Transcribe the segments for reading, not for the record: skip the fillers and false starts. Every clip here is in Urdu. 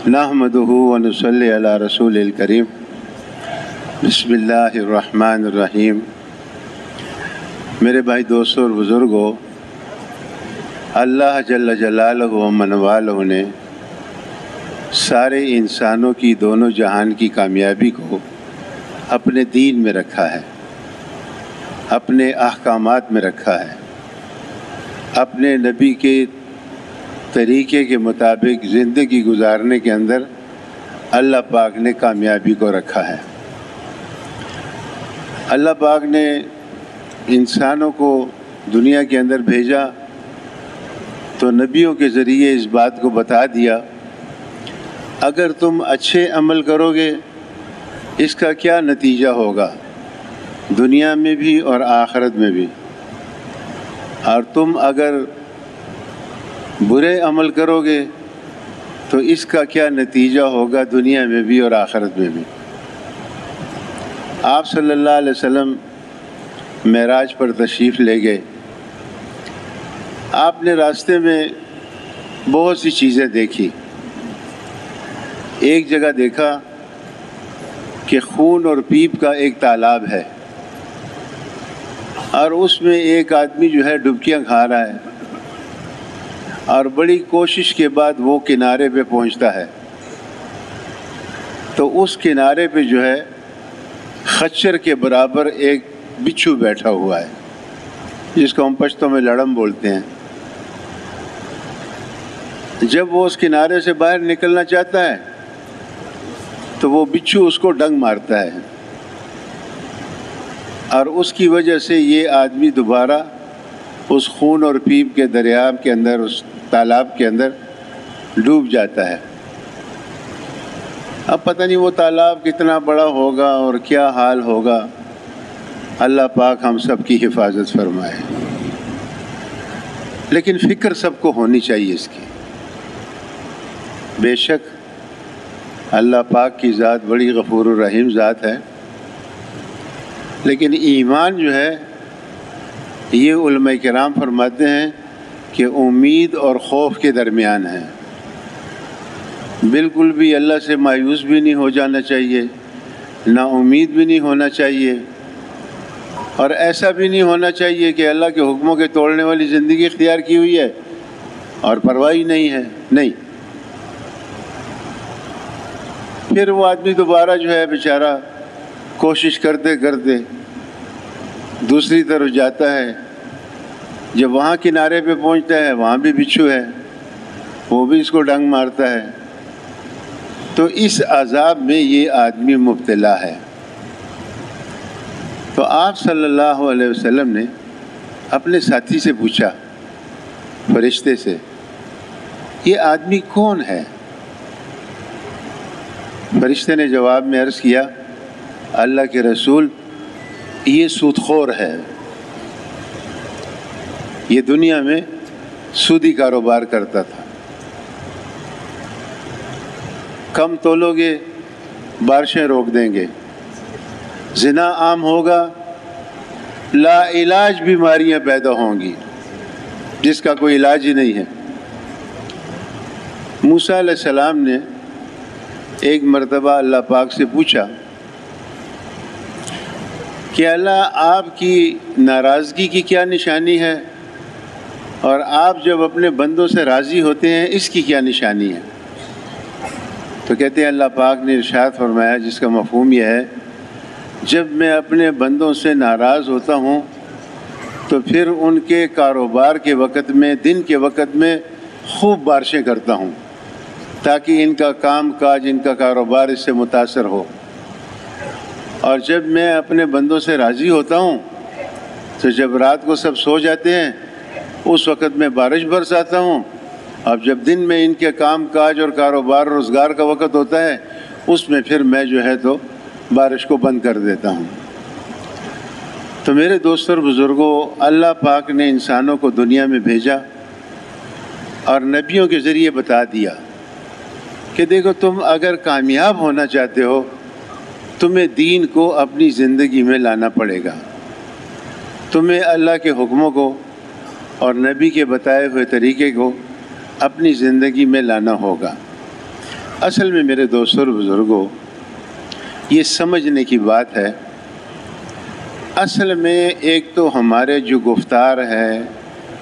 نحمدہ ونصلی علی رسول الکریم بسم اللہ الرحمن الرحیم۔ میرے بھائی دوستوں اور بزرگوں، اللہ جل جلالہ و من والہ نے سارے انسانوں کی دونوں جہان کی کامیابی کو اپنے دین میں رکھا ہے، اپنے احکامات میں رکھا ہے، اپنے نبی کے طریقے کے مطابق زندگی گزارنے کے اندر اللہ پاک نے کامیابی کو رکھا ہے۔ اللہ پاک نے انسانوں کو دنیا کے اندر بھیجا تو نبیوں کے ذریعے اس بات کو بتا دیا، اگر تم اچھے عمل کرو گے اس کا کیا نتیجہ ہوگا دنیا میں بھی اور آخرت میں بھی، اور تم اگر برے عمل کرو گے تو اس کا کیا نتیجہ ہوگا دنیا میں بھی اور آخرت میں بھی۔ آپ صلی اللہ علیہ وسلم معراج پر تشریف لے گئے۔ آپ نے راستے میں بہت سی چیزیں دیکھی۔ ایک جگہ دیکھا کہ خون اور پیپ کا ایک تالاب ہے اور اس میں ایک آدمی جو ہے ڈبکیاں کھا رہا ہے، اور بڑی کوشش کے بعد وہ کنارے پہ پہنچتا ہے تو اس کنارے پہ جو ہے خچر کے برابر ایک بچھو بیٹھا ہوا ہے، جس کو ہم پشتو میں لڑم بولتے ہیں۔ جب وہ اس کنارے سے باہر نکلنا چاہتا ہے تو وہ بچھو اس کو ڈنگ مارتا ہے، اور اس کی وجہ سے یہ آدمی دوبارہ اس خون اور پیپ کے دریا کے اندر، اس تالاب کے اندر ڈوب جاتا ہے۔ اب پتہ نہیں وہ تالاب کتنا بڑا ہوگا اور کیا حال ہوگا، اللہ پاک ہم سب کی حفاظت فرمائے، لیکن فکر سب کو ہونی چاہیے اس کی۔ بے شک اللہ پاک کی ذات بڑی غفور الرحیم ذات ہے، لیکن ایمان جو ہے یہ علماء کرام فرماتے ہیں کہ امید اور خوف کے درمیان ہے۔ بالکل بھی اللہ سے مایوس بھی نہیں ہو جانا چاہیے، نا امید بھی نہیں ہونا چاہیے، اور ایسا بھی نہیں ہونا چاہیے کہ اللہ کے حکموں کے توڑنے والی زندگی اختیار کی ہوئی ہے اور پرواہ ہی نہیں ہے۔ نہیں، پھر وہ آدمی دوبارہ جو ہے بیچارہ کوشش کرتے کرتے دوسری طرف جاتا ہے۔ جب وہاں کنارے پہ پہنچتا ہے وہاں بھی بچھو ہے، وہ بھی اس کو ڈنگ مارتا ہے، تو اس عذاب میں یہ آدمی مبتلا ہے۔ تو آپ صلی اللہ علیہ وسلم نے اپنے ساتھی سے پوچھا، فرشتے سے، یہ آدمی کون ہے؟ فرشتے نے جواب میں عرض کیا، اللہ کے رسول، یہ سود خور ہے، یہ دنیا میں سودی کاروبار کرتا تھا، کم تولو گے بارشیں روک دیں گے، زنا عام ہوگا، لا علاج بیماریاں پیدا ہوں گی جس کا کوئی علاج ہی نہیں ہے۔ موسیٰ علیہ السلام نے ایک مرتبہ اللہ پاک سے پوچھا کہ اللہ، آپ کی ناراضگی کی کیا نشانی ہے، اور آپ جب اپنے بندوں سے راضی ہوتے ہیں اس کی کیا نشانی ہے؟ تو کہتے ہیں اللہ پاک نے ارشاد فرمایا، جس کا مفہوم یہ ہے، جب میں اپنے بندوں سے ناراض ہوتا ہوں تو پھر ان کے کاروبار کے وقت میں، دن کے وقت میں خوب بارشیں کرتا ہوں تاکہ ان کا کام کاج، ان کا کاروبار اس سے متاثر ہو، اور جب میں اپنے بندوں سے راضی ہوتا ہوں تو جب رات کو سب سو جاتے ہیں اس وقت میں بارش برساتا ہوں، اب جب دن میں ان کے کام کاج اور کاروبار روزگار کا وقت ہوتا ہے اس میں پھر میں جو ہے تو بارش کو بند کر دیتا ہوں۔ تو میرے دوستوں اور بزرگوں، اللہ پاک نے انسانوں کو دنیا میں بھیجا اور نبیوں کے ذریعے بتا دیا کہ دیکھو، تم اگر کامیاب ہونا چاہتے ہو تمہیں دین کو اپنی زندگی میں لانا پڑے گا، تمہیں اللہ کے حکموں کو اور نبی کے بتائے ہوئے طریقے کو اپنی زندگی میں لانا ہوگا۔ اصل میں میرے دوستوں اور بزرگوں، یہ سمجھنے کی بات ہے، اصل میں ایک تو ہمارے جو گفتار ہے،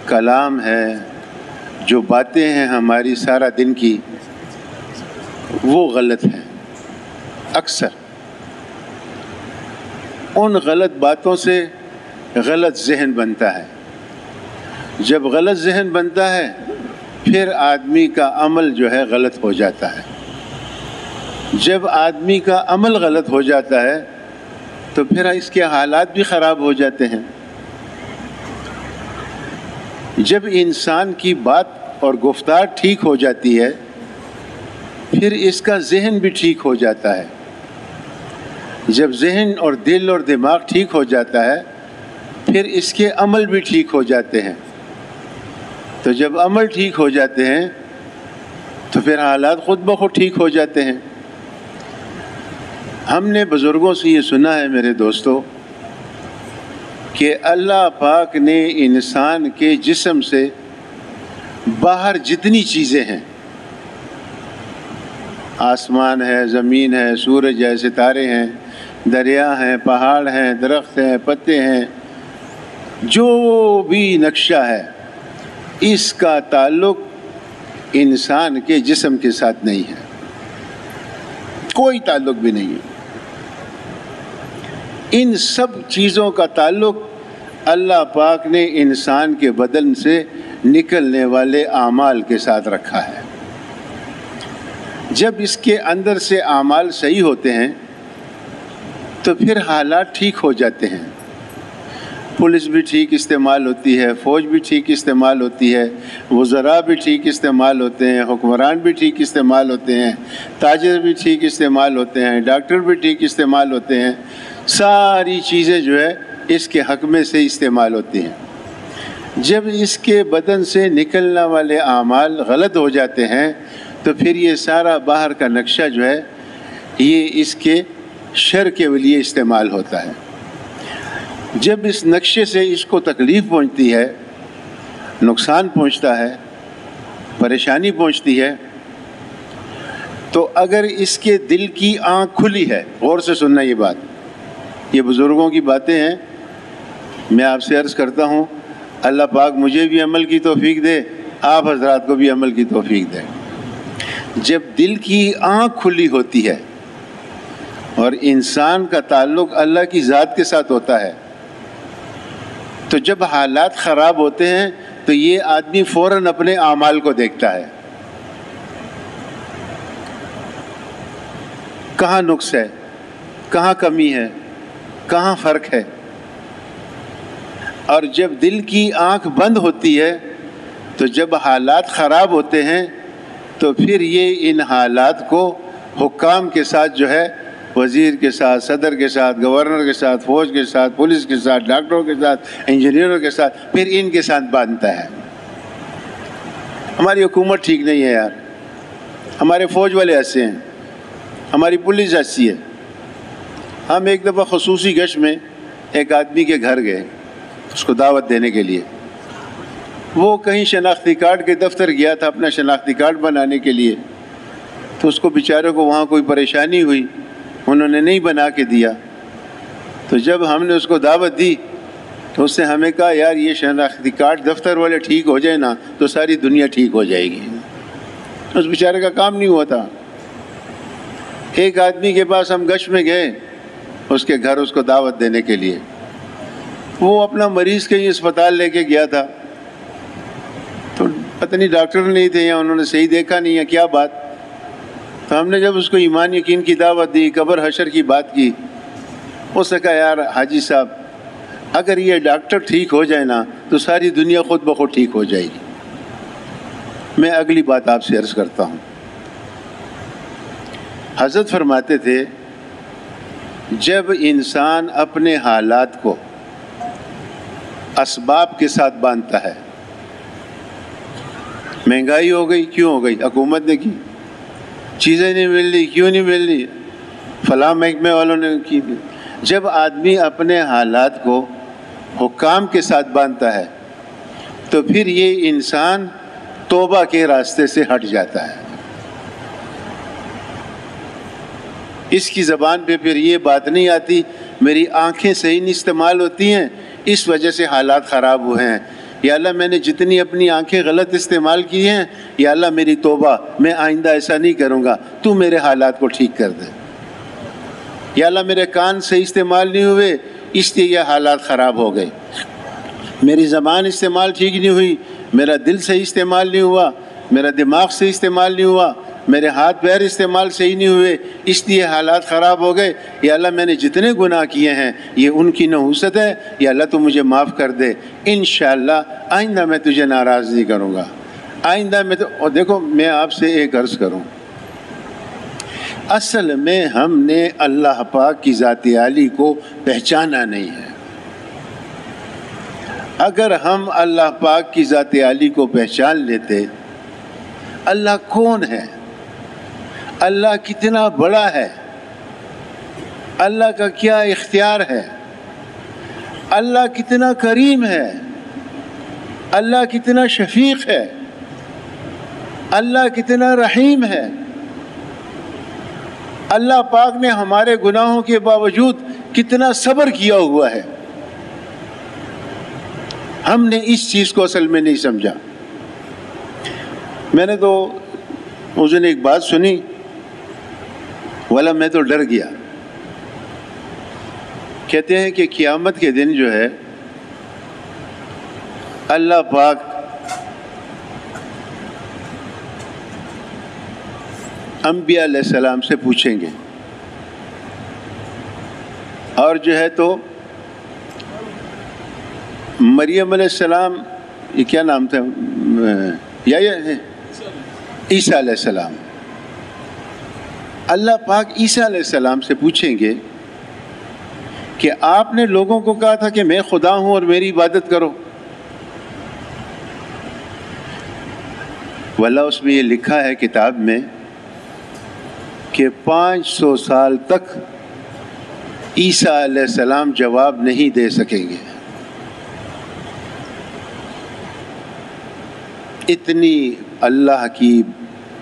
کلام ہے، جو باتیں ہیں ہماری سارا دن کی، وہ غلط ہیں اکثر۔ ان غلط باتوں سے غلط ذہن بنتا ہے، جب غلط ذہن بنتا ہے پھر آدمی کا عمل جو ہے غلط ہو جاتا ہے، جب آدمی کا عمل غلط ہو جاتا ہے تو پھر اس کے حالات بھی خراب ہو جاتے ہیں۔ جب انسان کی بات اور گفتار ٹھیک ہو جاتی ہے پھر اس کا ذہن بھی ٹھیک ہو جاتا ہے، جب ذہن اور دل اور دماغ ٹھیک ہو جاتا ہے پھر اس کے عمل بھی ٹھیک ہو جاتے ہیں، تو جب عمل ٹھیک ہو جاتے ہیں تو پھر حالات خود بخود ٹھیک ہو جاتے ہیں۔ ہم نے بزرگوں سے یہ سنا ہے میرے دوستو کہ اللہ پاک نے انسان کے جسم سے باہر جتنی چیزیں ہیں، آسمان ہے، زمین ہے، سورج ہے، ستارے ہیں، دریا ہیں، پہاڑ ہیں، درخت ہیں، پتے ہیں، جو بھی نقشہ ہے اس کا تعلق انسان کے جسم کے ساتھ نہیں ہے، کوئی تعلق بھی نہیں ہے۔ ان سب چیزوں کا تعلق اللہ پاک نے انسان کے بدن سے نکلنے والے اعمال کے ساتھ رکھا ہے۔ جب اس کے اندر سے اعمال صحیح ہوتے ہیں تو پھر حالات ٹھیک ہو جاتے ہیں، پولیس بھی ٹھیک استعمال ہوتی ہے، فوج بھی ٹھیک استعمال ہوتی ہے، وزراء بھی ٹھیک استعمال ہوتے ہیں، حکمران بھی ٹھیک استعمال ہوتے ہیں، تاجر بھی ٹھیک استعمال ہوتے ہیں، ڈاکٹر بھی ٹھیک استعمال ہوتے ہیں، ساری چیزیں جو ہے اس کے حق میں سے استعمال ہوتی ہیں۔ جب اس کے بدن سے نکلنے والے اعمال غلط ہو جاتے ہیں تو پھر یہ سارا باہر کا نقشہ جو ہے یہ اس کے شر کے لیے استعمال ہوتا ہے۔ جب اس نقشے سے اس کو تکلیف پہنچتی ہے، نقصان پہنچتا ہے، پریشانی پہنچتی ہے، تو اگر اس کے دل کی آنکھ کھلی ہے، غور سے سننا یہ بات، یہ بزرگوں کی باتیں ہیں، میں آپ سے عرض کرتا ہوں اللہ پاک مجھے بھی عمل کی توفیق دے، آپ حضرات کو بھی عمل کی توفیق دے۔ جب دل کی آنکھ کھلی ہوتی ہے اور انسان کا تعلق اللہ کی ذات کے ساتھ ہوتا ہے تو جب حالات خراب ہوتے ہیں تو یہ آدمی فوراً اپنے اعمال کو دیکھتا ہے، کہاں نقص ہے، کہاں کمی ہے، کہاں فرق ہے۔ اور جب دل کی آنکھ بند ہوتی ہے تو جب حالات خراب ہوتے ہیں تو پھر یہ ان حالات کو حکام کے ساتھ جو ہے، وزیر کے ساتھ، صدر کے ساتھ، گورنر کے ساتھ، فوج کے ساتھ، پولیس کے ساتھ، ڈاکٹروں کے ساتھ، انجینئروں کے ساتھ، پھر ان کے ساتھ باندھتا ہے۔ ہماری حکومت ٹھیک نہیں ہے یار، ہمارے فوج والے ایسے ہیں، ہماری پولیس ایسی ہے۔ ہم ایک دفعہ خصوصی گشت میں ایک آدمی کے گھر گئے اس کو دعوت دینے کے لیے، وہ کہیں شناختی کارڈ کے دفتر گیا تھا اپنا شناختی کارڈ بنانے کے لیے، تو اس کو بیچارے کو وہاں کوئی پریشانی ہوئی، انہوں نے نہیں بنا کے دیا۔ تو جب ہم نے اس کو دعوت دی تو اس نے ہمیں کہا یار یہ شناختی کارڈ دفتر والے ٹھیک ہو جائے نا تو ساری دنیا ٹھیک ہو جائے گی۔ اس بیچارے کا کام نہیں ہوا تھا۔ ایک آدمی کے پاس ہم گشت میں گئے اس کے گھر اس کو دعوت دینے کے لیے، وہ اپنا مریض کہیں اسپتال لے کے گیا تھا، تو پتہ نہیں ڈاکٹر نہیں تھے یا انہوں نے صحیح دیکھا نہیں ہے کیا بات، تو ہم نے جب اس کو ایمان یقین کی دعوت دی، قبر حشر کی بات کی، اس نے کہا یار حاجی صاحب اگر یہ ڈاکٹر ٹھیک ہو جائے نا تو ساری دنیا خود بخود ٹھیک ہو جائے گی۔ میں اگلی بات آپ سے عرض کرتا ہوں۔ حضرت فرماتے تھے جب انسان اپنے حالات کو اسباب کے ساتھ باندھتا ہے، مہنگائی ہو گئی، کیوں ہو گئی؟ حکومت نے کی، چیزیں نہیں مل رہی، کیوں نہیں مل رہی؟ فلاں محکمے والوں نے کی۔ جب آدمی اپنے حالات کو حکام کے ساتھ باندھتا ہے تو پھر یہ انسان توبہ کے راستے سے ہٹ جاتا ہے۔ اس کی زبان پہ پھر یہ بات نہیں آتی، میری آنکھیں صحیح نہیں استعمال ہوتی ہیں، اس وجہ سے حالات خراب ہوئے ہیں۔ یا اللہ میں نے جتنی اپنی آنکھیں غلط استعمال کی ہیں، یا اللہ میری توبہ، میں آئندہ ایسا نہیں کروں گا، تو میرے حالات کو ٹھیک کر دے۔ یا اللہ میرے کان صحیح استعمال نہیں ہوئے، اس لیے یہ حالات خراب ہو گئے۔ میری زبان استعمال ٹھیک نہیں ہوئی، میرا دل صحیح استعمال نہیں ہوا، میرا دماغ صحیح استعمال نہیں ہوا، میرے ہاتھ پیر استعمال صحیح نہیں ہوئے، اس لیے حالات خراب ہو گئے۔ یا اللہ میں نے جتنے گناہ کیے ہیں یہ ان کی نحوست ہے، یا اللہ تو مجھے معاف کر دے، انشاءاللہ آئندہ میں تجھے ناراض نہیں کروں گا، آئندہ میں تو۔ اور دیکھو میں آپ سے ایک عرض کروں، اصل میں ہم نے اللہ پاک کی ذات عالی کو پہچانا نہیں ہے۔ اگر ہم اللہ پاک کی ذات عالی کو پہچان لیتے، اللہ کون ہے، اللہ کتنا بڑا ہے، اللہ کا کیا اختیار ہے، اللہ کتنا کریم ہے، اللہ کتنا شفیق ہے، اللہ کتنا رحیم ہے، اللہ پاک نے ہمارے گناہوں کے باوجود کتنا صبر کیا ہوا ہے، ہم نے اس چیز کو اصل میں نہیں سمجھا۔ میں نے تو اس دن ایک بات سنی، والا میں تو ڈر گیا۔ کہتے ہیں کہ قیامت کے دن جو ہے اللہ پاک انبیاء علیہ السلام سے پوچھیں گے، اور جو ہے تو مریم علیہ السلام، یہ کیا نام تھا، یا عیسیٰ علیہ السلام، اللہ پاک عیسیٰ علیہ السلام سے پوچھیں گے کہ آپ نے لوگوں کو کہا تھا کہ میں خدا ہوں اور میری عبادت کرو، واللہ اس میں یہ لکھا ہے کتاب میں کہ 500 سال تک عیسیٰ علیہ السلام جواب نہیں دے سکیں گے۔ اتنی اللہ کی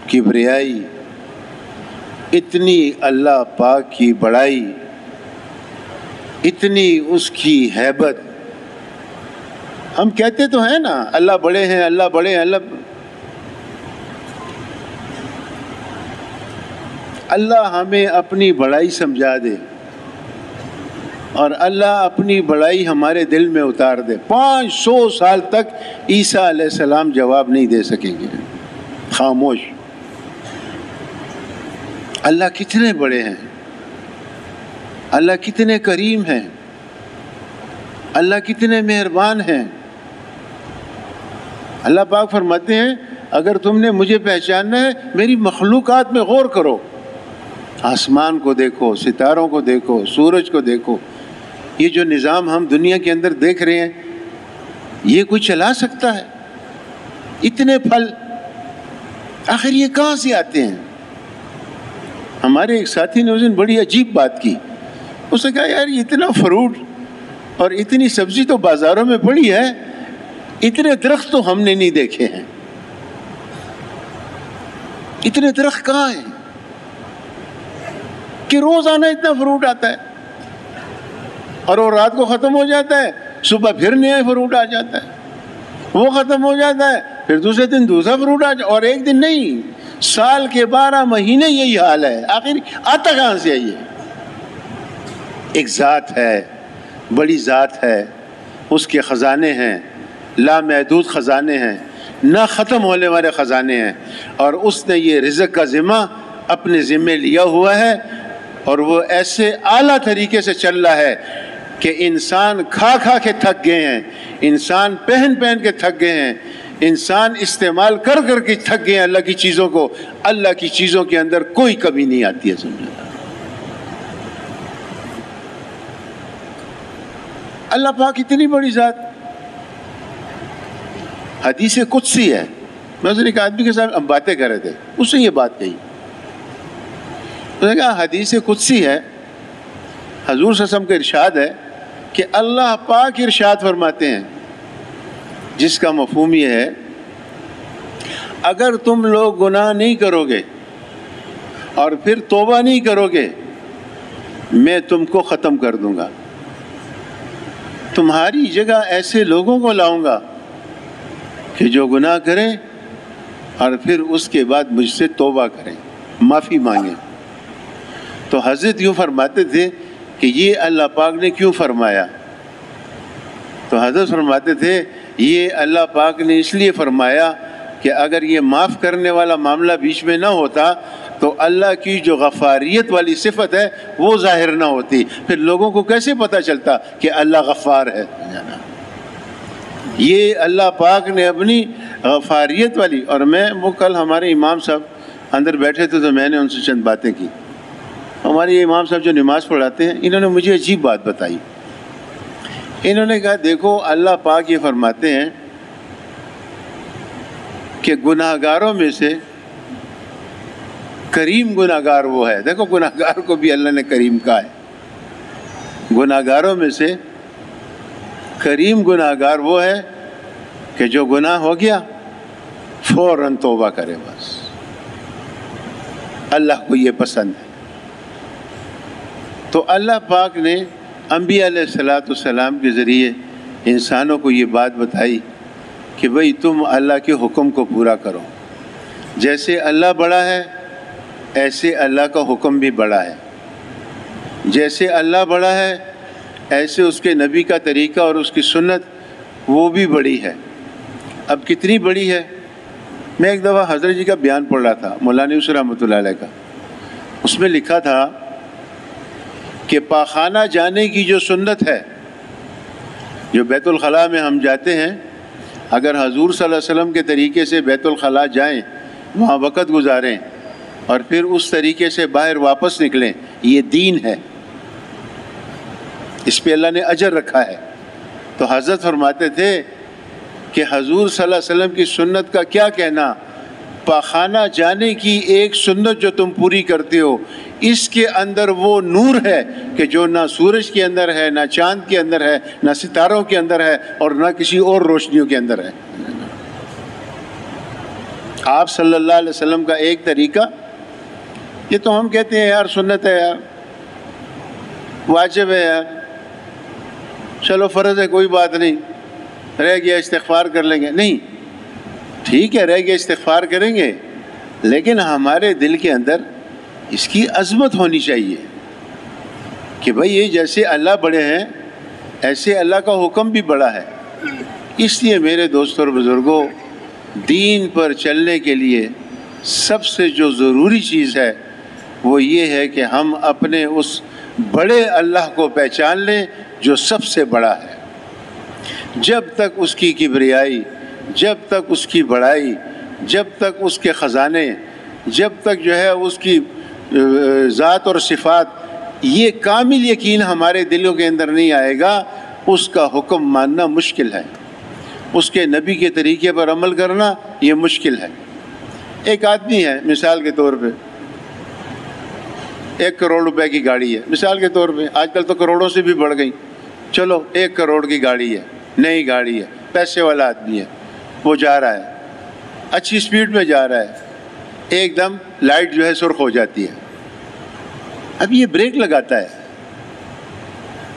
کبریائی، اتنی اللہ پاک کی بڑائی، اتنی اس کی ہیبت۔ ہم کہتے تو ہیں نا اللہ بڑے ہیں، اللہ بڑے ہیں، اللہ ہمیں اپنی بڑائی سمجھا دے اور اللہ اپنی بڑائی ہمارے دل میں اتار دے۔ 500 سال تک عیسیٰ علیہ السلام جواب نہیں دے سکیں گے، خاموش۔ اللہ کتنے بڑے ہیں، اللہ کتنے کریم ہیں، اللہ کتنے مہربان ہیں۔ اللہ پاک فرماتے ہیں اگر تم نے مجھے پہچاننا ہے میری مخلوقات میں غور کرو، آسمان کو دیکھو، ستاروں کو دیکھو، سورج کو دیکھو۔ یہ جو نظام ہم دنیا کے اندر دیکھ رہے ہیں یہ کوئی چلا سکتا ہے؟ اتنے پھل آخر یہ کہاں سے آتے ہیں؟ ہمارے ایک ساتھی نے اس دن بڑی عجیب بات کی، اس نے کہا یار اتنا فروٹ اور اتنی سبزی تو بازاروں میں پڑی ہے، اتنے درخت تو ہم نے نہیں دیکھے ہیں، اتنے درخت کہاں ہیں کہ روزانہ اتنا فروٹ آتا ہے اور وہ رات کو ختم ہو جاتا ہے، صبح پھر نیا فروٹ آ جاتا ہے، وہ ختم ہو جاتا ہے، پھر دوسرے دن دوسرا فروٹ آ جاتا ہے، اور ایک دن نہیں، سال کے 12 مہینے یہی حال ہے۔ آخر آتا کہاں سے ہے؟ ایک ذات ہے، بڑی ذات ہے، اس کے خزانے ہیں، لامحدود خزانے ہیں، نہ ختم ہونے والے خزانے ہیں، اور اس نے یہ رزق کا ذمہ اپنے ذمے لیا ہوا ہے، اور وہ ایسے اعلیٰ طریقے سے چل رہا ہے کہ انسان کھا کھا کے تھک گئے ہیں، انسان پہن پہن کے تھک گئے ہیں، انسان استعمال کر کر کے تھک گئے ہیں اللہ کی چیزوں کو۔ اللہ کی چیزوں کے اندر کوئی کمی نہیں آتی ہے، سمجھے؟ اللہ پاک اتنی بڑی ذات، حدیث قدسی ہے۔ میں اس نے ایک آدمی کے ساتھ ہم باتیں کر رہے تھے، اس نے یہ بات کہی، اس نے کہا حدیث قدسی ہے، حضور صلی اللہ علیہ وسلم کا ارشاد ہے کہ اللہ پاک ارشاد فرماتے ہیں، جس کا مفہوم یہ ہے اگر تم لوگ گناہ نہیں کرو گے اور پھر توبہ نہیں کرو گے میں تم کو ختم کر دوں گا، تمہاری جگہ ایسے لوگوں کو لاؤں گا کہ جو گناہ کریں اور پھر اس کے بعد مجھ سے توبہ کریں، معافی مانگیں۔ تو حضرت یوں فرماتے تھے کہ یہ اللہ پاک نے کیوں فرمایا؟ تو حضرت فرماتے تھے یہ اللہ پاک نے اس لیے فرمایا کہ اگر یہ معاف کرنے والا معاملہ بیچ میں نہ ہوتا تو اللہ کی جو غفاریت والی صفت ہے وہ ظاہر نہ ہوتی، پھر لوگوں کو کیسے پتہ چلتا کہ اللہ غفار ہے؟ یہ اللہ پاک نے اپنی غفاریت والی، اور وہ کل ہمارے امام صاحب اندر بیٹھے تھے تو میں نے ان سے چند باتیں کی۔ ہمارے یہ امام صاحب جو نماز پڑھاتے ہیں، انہوں نے مجھے عجیب بات بتائی۔ انہوں نے کہا دیکھو اللہ پاک یہ فرماتے ہیں کہ گناہ گاروں میں سے کریم گناہ گار وہ ہے۔ دیکھو گناہ گار کو بھی اللہ نے کریم کہا ہے۔ گناہ گاروں میں سے کریم گناہ گار وہ ہے کہ جو گناہ ہو گیا فوراً توبہ کرے، بس اللہ کو یہ پسند ہے۔ تو اللہ پاک نے انبیاء علیہ السلام کے ذریعے انسانوں کو یہ بات بتائی کہ بھئی تم اللہ کے حکم کو پورا کرو، جیسے اللہ بڑا ہے ایسے اللہ کا حکم بھی بڑا ہے، جیسے اللہ بڑا ہے ایسے اس کے نبی کا طریقہ اور اس کی سنت وہ بھی بڑی ہے۔ اب کتنی بڑی ہے؟ میں ایک دفعہ حضرت جی کا بیان پڑھ رہا تھا، مولانا یوسف رحمۃ اللہ علیہ کا، اس میں لکھا تھا کہ پاخانہ جانے کی جو سنت ہے، جو بیت الخلاء میں ہم جاتے ہیں، اگر حضور صلی اللہ علیہ وسلم کے طریقے سے بیت الخلاء جائیں، وہاں وقت گزاریں اور پھر اس طریقے سے باہر واپس نکلیں، یہ دین ہے، اس پہ اللہ نے اجر رکھا ہے۔ تو حضرت فرماتے تھے کہ حضور صلی اللہ علیہ وسلم کی سنت کا کیا کہنا؟ پاخانہ جانے کی ایک سنت جو تم پوری کرتے ہو، اس کے اندر وہ نور ہے کہ جو نہ سورج کے اندر ہے، نہ چاند کے اندر ہے، نہ ستاروں کے اندر ہے، اور نہ کسی اور روشنیوں کے اندر ہے۔ آپ صلی اللہ علیہ وسلم کا ایک طریقہ، یہ تو ہم کہتے ہیں یار سنت ہے، یار واجب ہے، یار چلو فرض ہے کوئی بات نہیں، رہ گیا استغفار کر لیں گے۔ نہیں، ٹھیک ہے رہ گیا استغفار کریں گے، لیکن ہمارے دل کے اندر اس کی عظمت ہونی چاہیے کہ بھئی یہ جیسے اللہ بڑے ہیں ایسے اللہ کا حکم بھی بڑا ہے۔ اس لیے میرے دوستوں اور بزرگوں، دین پر چلنے کے لیے سب سے جو ضروری چیز ہے وہ یہ ہے کہ ہم اپنے اس بڑے اللہ کو پہچان لیں جو سب سے بڑا ہے۔ جب تک اس کی کبریائی، جب تک اس کی بڑائی، جب تک اس کے خزانے، جب تک جو ہے اس کی ذات اور صفات، یہ کامل یقین ہمارے دلوں کے اندر نہیں آئے گا، اس کا حکم ماننا مشکل ہے، اس کے نبی کے طریقے پر عمل کرنا یہ مشکل ہے۔ ایک آدمی ہے، مثال کے طور پہ 1 کروڑ روپے کی گاڑی ہے، مثال کے طور پہ، آج کل تو کروڑوں سے بھی بڑھ گئی، چلو 1 کروڑ کی گاڑی ہے، نئی گاڑی ہے، پیسے والا آدمی ہے، وہ جا رہا ہے، اچھی سپیڈ میں جا رہا ہے، ایک دم لائٹ جو ہے سرخ ہو جاتی ہے، اب یہ بریک لگاتا ہے،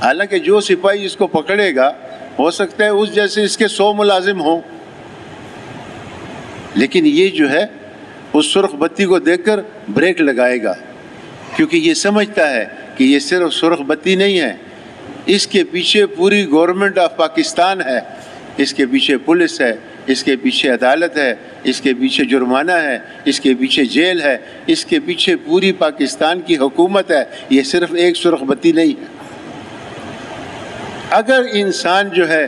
حالانکہ جو سپاہی اس کو پکڑے گا ہو سکتا ہے اس جیسے اس کے 100 ملازم ہوں، لیکن یہ جو ہے اس سرخ بتی کو دیکھ کر بریک لگائے گا، کیونکہ یہ سمجھتا ہے کہ یہ صرف سرخ بتی نہیں ہے، اس کے پیچھے پوری گورنمنٹ آف پاکستان ہے، اس کے پیچھے پولیس ہے، اس کے پیچھے عدالت ہے، اس کے پیچھے جرمانہ ہے، اس کے پیچھے جیل ہے، اس کے پیچھے پوری پاکستان کی حکومت ہے، یہ صرف ایک سرخ بتی نہیں ہے۔ اگر انسان جو ہے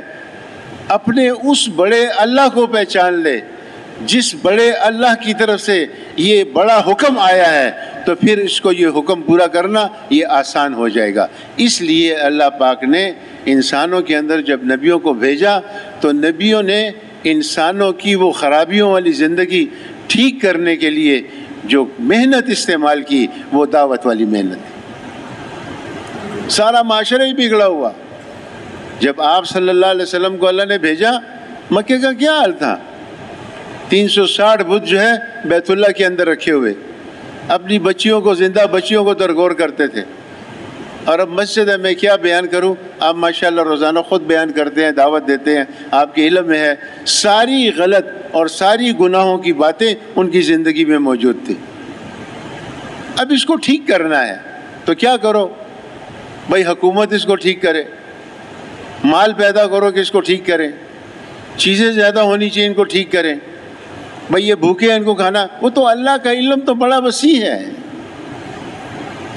اپنے اس بڑے اللہ کو پہچان لے جس بڑے اللہ کی طرف سے یہ بڑا حکم آیا ہے، تو پھر اس کو یہ حکم پورا کرنا یہ آسان ہو جائے گا۔ اس لیے اللہ پاک نے انسانوں کے اندر جب نبیوں کو بھیجا تو نبیوں نے انسانوں کی وہ خرابیوں والی زندگی ٹھیک کرنے کے لیے جو محنت استعمال کی وہ دعوت والی محنت ہے۔ سارا معاشرہ ہی بگڑا ہوا۔ جب آپ صلی اللہ علیہ وسلم کو اللہ نے بھیجا، مکے کا کیا حال تھا؟ 360 بت جو ہے بیت اللہ کے اندر رکھے ہوئے، اپنی بچیوں کو، زندہ بچیوں کو درگور کرتے تھے، اور اب مسجد ہے، میں کیا بیان کروں؟ آپ ماشاءاللہ روزانہ خود بیان کرتے ہیں، دعوت دیتے ہیں، آپ کے علم میں ہے ساری غلط اور ساری گناہوں کی باتیں ان کی زندگی میں موجود تھی۔ اب اس کو ٹھیک کرنا ہے تو کیا کرو بھائی؟ حکومت اس کو ٹھیک کرے، مال پیدا کرو کہ اس کو ٹھیک کریں، چیزیں زیادہ ہونی چاہیے ان کو ٹھیک کریں، بھائی یہ بھوکے ہیں ان کو کھانا۔ وہ تو اللہ کا علم تو بڑا وسیع ہے،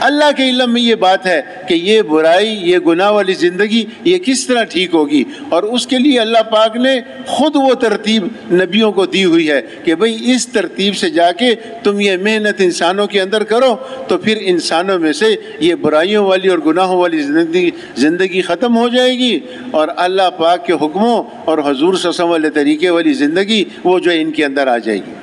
اللہ کے علم میں یہ بات ہے کہ یہ برائی، یہ گناہ والی زندگی یہ کس طرح ٹھیک ہوگی، اور اس کے لیے اللہ پاک نے خود وہ ترتیب نبیوں کو دی ہوئی ہے کہ بھئی اس ترتیب سے جا کے تم یہ محنت انسانوں کے اندر کرو تو پھر انسانوں میں سے یہ برائیوں والی اور گناہوں والی زندگی ختم ہو جائے گی، اور اللہ پاک کے حکموں اور حضور صلی اللہ علیہ وسلم والے طریقے والی زندگی وہ جو ان کے اندر آ جائے گی۔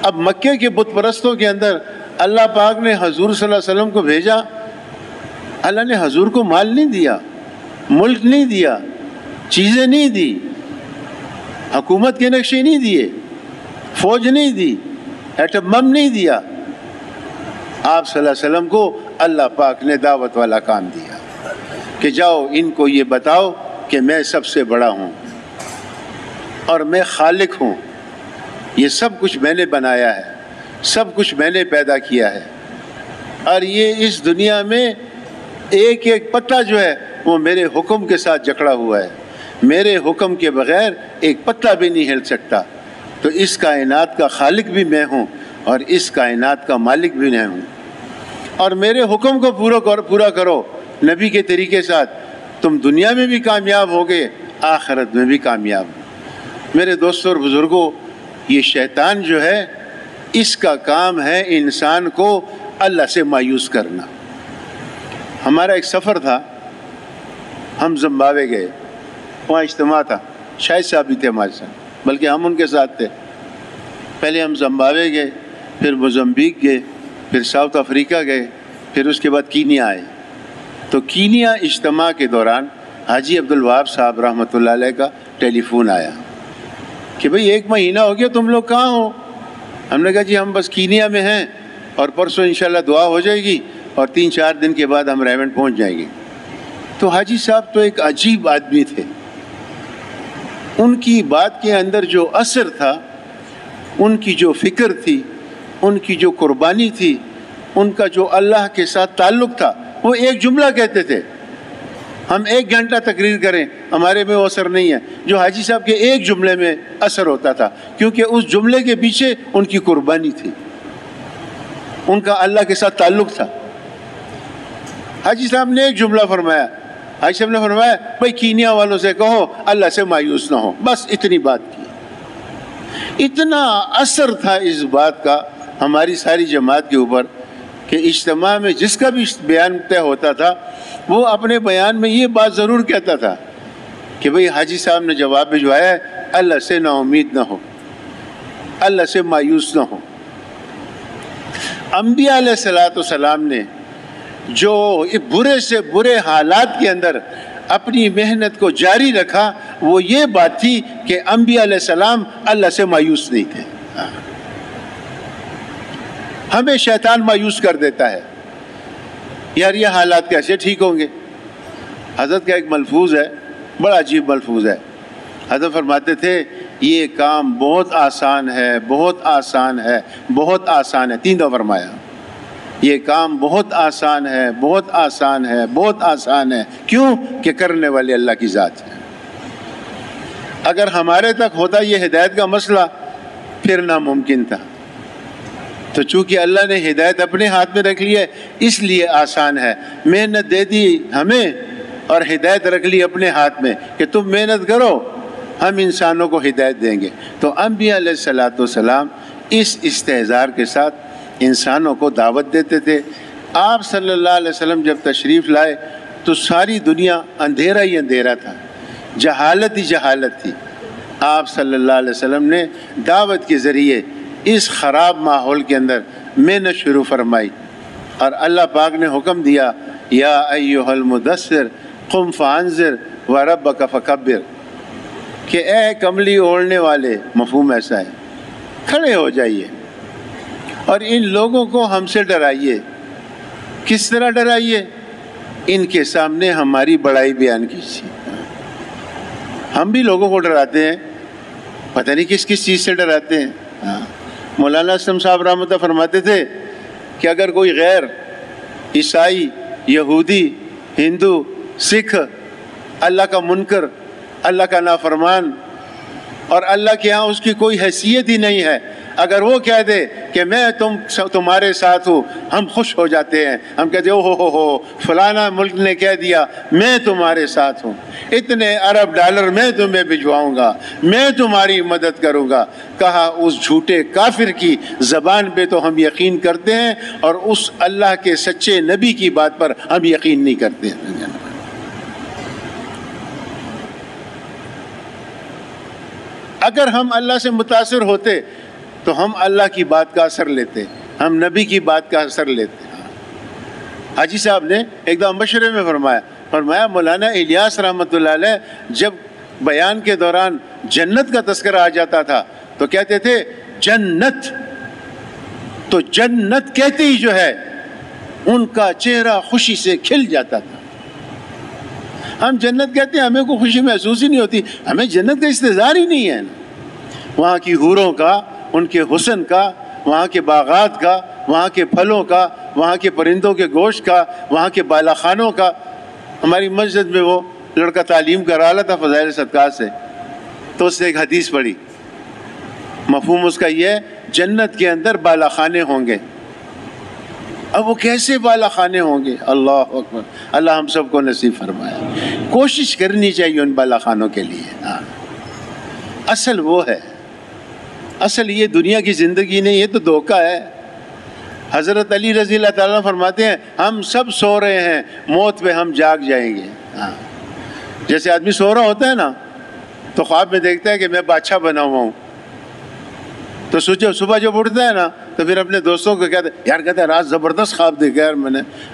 اب مکے کے بت پرستوں کے اندر اللہ پاک نے حضور صلی اللہ علیہ وسلم کو بھیجا، اللہ نے حضور کو مال نہیں دیا، ملک نہیں دیا، چیزیں نہیں دی، حکومت کے نقشے نہیں دیے، فوج نہیں دی، ایٹم بم نہیں دیا۔ آپ صلی اللہ علیہ وسلم کو اللہ پاک نے دعوت والا کام دیا کہ جاؤ ان کو یہ بتاؤ کہ میں سب سے بڑا ہوں اور میں خالق ہوں، یہ سب کچھ میں نے بنایا ہے، سب کچھ میں نے پیدا کیا ہے، اور یہ اس دنیا میں ایک ایک پتا جو ہے وہ میرے حکم کے ساتھ جکڑا ہوا ہے، میرے حکم کے بغیر ایک پتا بھی نہیں ہل سکتا۔ تو اس کائنات کا خالق بھی میں ہوں اور اس کائنات کا مالک بھی میں ہوں، اور میرے حکم کو پورا کرو نبی کے طریقے ساتھ، تم دنیا میں بھی کامیاب ہوگے، آخرت میں بھی کامیاب۔ میرے دوستوں اور بزرگوں، یہ شیطان جو ہے اس کا کام ہے انسان کو اللہ سے مایوس کرنا۔ ہمارا ایک سفر تھا، ہم زمبابوے گئے، وہاں اجتماع تھا، شاہد صاحب بھی تھے ہمارے ساتھ، بلکہ ہم ان کے ساتھ تھے۔ پہلے ہم زمبابوے گئے، پھر موزمبیق گئے، پھر ساؤتھ افریقہ گئے، پھر اس کے بعد کینیا آئے۔ تو کینیا اجتماع کے دوران حاجی عبدالوہاب صاحب رحمۃ اللہ علیہ کا ٹیلی فون آیا کہ بھئی 1 مہینہ ہو گیا، تم لوگ کہاں ہو؟ ہم نے کہا جی ہم بس کینیا میں ہیں، اور پرسوں انشاءاللہ دعا ہو جائے گی اور 3-4 دن کے بعد ہم ریونڈ پہنچ جائیں گے۔ تو حاجی صاحب تو ایک عجیب آدمی تھے، ان کی بات کے اندر جو اثر تھا، ان کی جو فکر تھی، ان کی جو قربانی تھی، ان کا جو اللہ کے ساتھ تعلق تھا، وہ ایک جملہ کہتے تھے۔ ہم 1 گھنٹہ تقریر کریں ہمارے میں وہ اثر نہیں ہے جو حاجی صاحب کے ایک جملے میں اثر ہوتا تھا، کیونکہ اس جملے کے پیچھے ان کی قربانی تھی، ان کا اللہ کے ساتھ تعلق تھا۔ حاجی صاحب نے ایک جملہ فرمایا، حاجی صاحب نے فرمایا بھائی کینیا والوں سے کہو اللہ سے مایوس نہ ہو، بس اتنی بات کی۔ اتنا اثر تھا اس بات کا ہماری ساری جماعت کے اوپر کہ اجتماع میں جس کا بھی بیان طے ہوتا تھا وہ اپنے بیان میں یہ بات ضرور کہتا تھا کہ بھئی حاجی صاحب نے جواب بھجوایا ہے، اللہ سے نا امید نہ ہو، اللہ سے مایوس نہ ہو۔ انبیاء علیہ السلام نے جو برے سے برے حالات کے اندر اپنی محنت کو جاری رکھا، وہ یہ بات تھی کہ انبیاء علیہ السلام اللہ سے مایوس نہیں تھے۔ ہمیں شیطان مایوس کر دیتا ہے، یار یہ حالات کیسے ٹھیک ہوں گے؟ حضرت کا ایک ملفوظ ہے، بڑا عجیب ملفوظ ہے۔ حضرت فرماتے تھے یہ کام بہت آسان ہے، بہت آسان ہے، بہت آسان ہے، 3 دفعہ فرمایا، یہ کام بہت آسان ہے، بہت آسان ہے، بہت آسان ہے۔ کیوں؟ کہ کرنے والے اللہ کی ذات ہے۔ اگر ہمارے تک ہوتا یہ ہدایت کا مسئلہ پھر ناممکن تھا، تو چونکہ اللہ نے ہدایت اپنے ہاتھ میں رکھ لی ہے اس لیے آسان ہے۔ محنت دے دی ہمیں اور ہدایت رکھ لی اپنے ہاتھ میں کہ تم محنت کرو، ہم انسانوں کو ہدایت دیں گے۔ تو انبیاء علیہ السلام اس استحضار کے ساتھ انسانوں کو دعوت دیتے تھے۔ آپ صلی اللہ علیہ وسلم جب تشریف لائے تو ساری دنیا اندھیرا ہی اندھیرا تھا، جہالت ہی جہالت تھی۔ آپ صلی اللہ علیہ وسلم نے دعوت کے ذریعے اس خراب ماحول کے اندر محنت شروع فرمائی، اور اللہ پاک نے حکم دیا یا ایھا المدثر قم فانذر وربک فکبر، کہ اے کملی اوڑھنے والے، مفہوم ایسا ہے، کھڑے ہو جائیے اور ان لوگوں کو ہم سے ڈرائیے۔ کس طرح ڈرائیے؟ ان کے سامنے ہماری بڑائی بیان کیجیے۔ ہم بھی لوگوں کو ڈراتے ہیں، پتہ نہیں کس کس چیز سے ڈراتے ہیں۔ مولانا اسلم صاحب رحمۃ اللہ فرماتے تھے کہ اگر کوئی غیر عیسائی، یہودی، ہندو، سکھ اللہ کا منکر، اللہ کا نافرمان، اور اللہ کے ہاں اس کی کوئی حیثیت ہی نہیں ہے، اگر وہ کہہ دے کہ میں تمہارے ساتھ ہوں، ہم خوش ہو جاتے ہیں، ہم کہتے ہیں او ہو فلانا ملک نے کہہ دیا میں تمہارے ساتھ ہوں، اتنے ارب ڈالر میں تمہیں بھجواؤں گا، میں تمہاری مدد کروں گا۔ کہا اس جھوٹے کافر کی زبان پہ تو ہم یقین کرتے ہیں، اور اس اللہ کے سچے نبی کی بات پر ہم یقین نہیں کرتے ہیں۔ اگر ہم اللہ سے متاثر ہوتے تو ہم اللہ کی بات کا اثر لیتے، ہم نبی کی بات کا اثر لیتے۔ حاجی صاحب نے ایک دم مشورے میں فرمایا مولانا الیاس رحمۃ اللہ علیہ جب بیان کے دوران جنت کا تذکرہ آ جاتا تھا تو کہتے تھے جنت، تو جنت کہتے ہی جو ہے ان کا چہرہ خوشی سے کھل جاتا تھا۔ ہم جنت کہتے ہیں، ہمیں کوئی خوشی محسوس ہی نہیں ہوتی، ہمیں جنت کا استظہار ہی نہیں ہے وہاں کی حوروں کا، ان کے حسن کا، وہاں کے باغات کا، وہاں کے پھلوں کا، وہاں کے پرندوں کے گوشت کا، وہاں کے بالا خانوں کا۔ ہماری مسجد میں وہ لڑکا تعلیم کرا رہا تھا فضائل صدقات سے، تو اس نے ایک حدیث پڑھی، مفہوم اس کا یہ ہے جنت کے اندر بالا خانے ہوں گے۔ اب وہ کیسے بالا خانے ہوں گے؟ اللہ اکبر، اللہ ہم سب کو نصیب فرمایا۔ کوشش کرنی چاہیے ان بالا خانوں کے لیے۔ اصل وہ ہے، اصل یہ دنیا کی زندگی نہیں، یہ تو دھوکہ ہے۔ حضرت علی رضی اللہ تعالیٰ فرماتے ہیں ہم سب سو رہے ہیں، موت پہ ہم جاگ جائیں گے۔ جیسے آدمی سو رہا ہوتا ہے نا تو خواب میں دیکھتا ہے کہ میں بادشاہ بنا ہوا ہوں، تو سوچو صبح جب اٹھتا ہے نا تو پھر اپنے دوستوں کو کہتے ہیں یار، کہتے ہیں رات زبردست خواب دیکھا یار،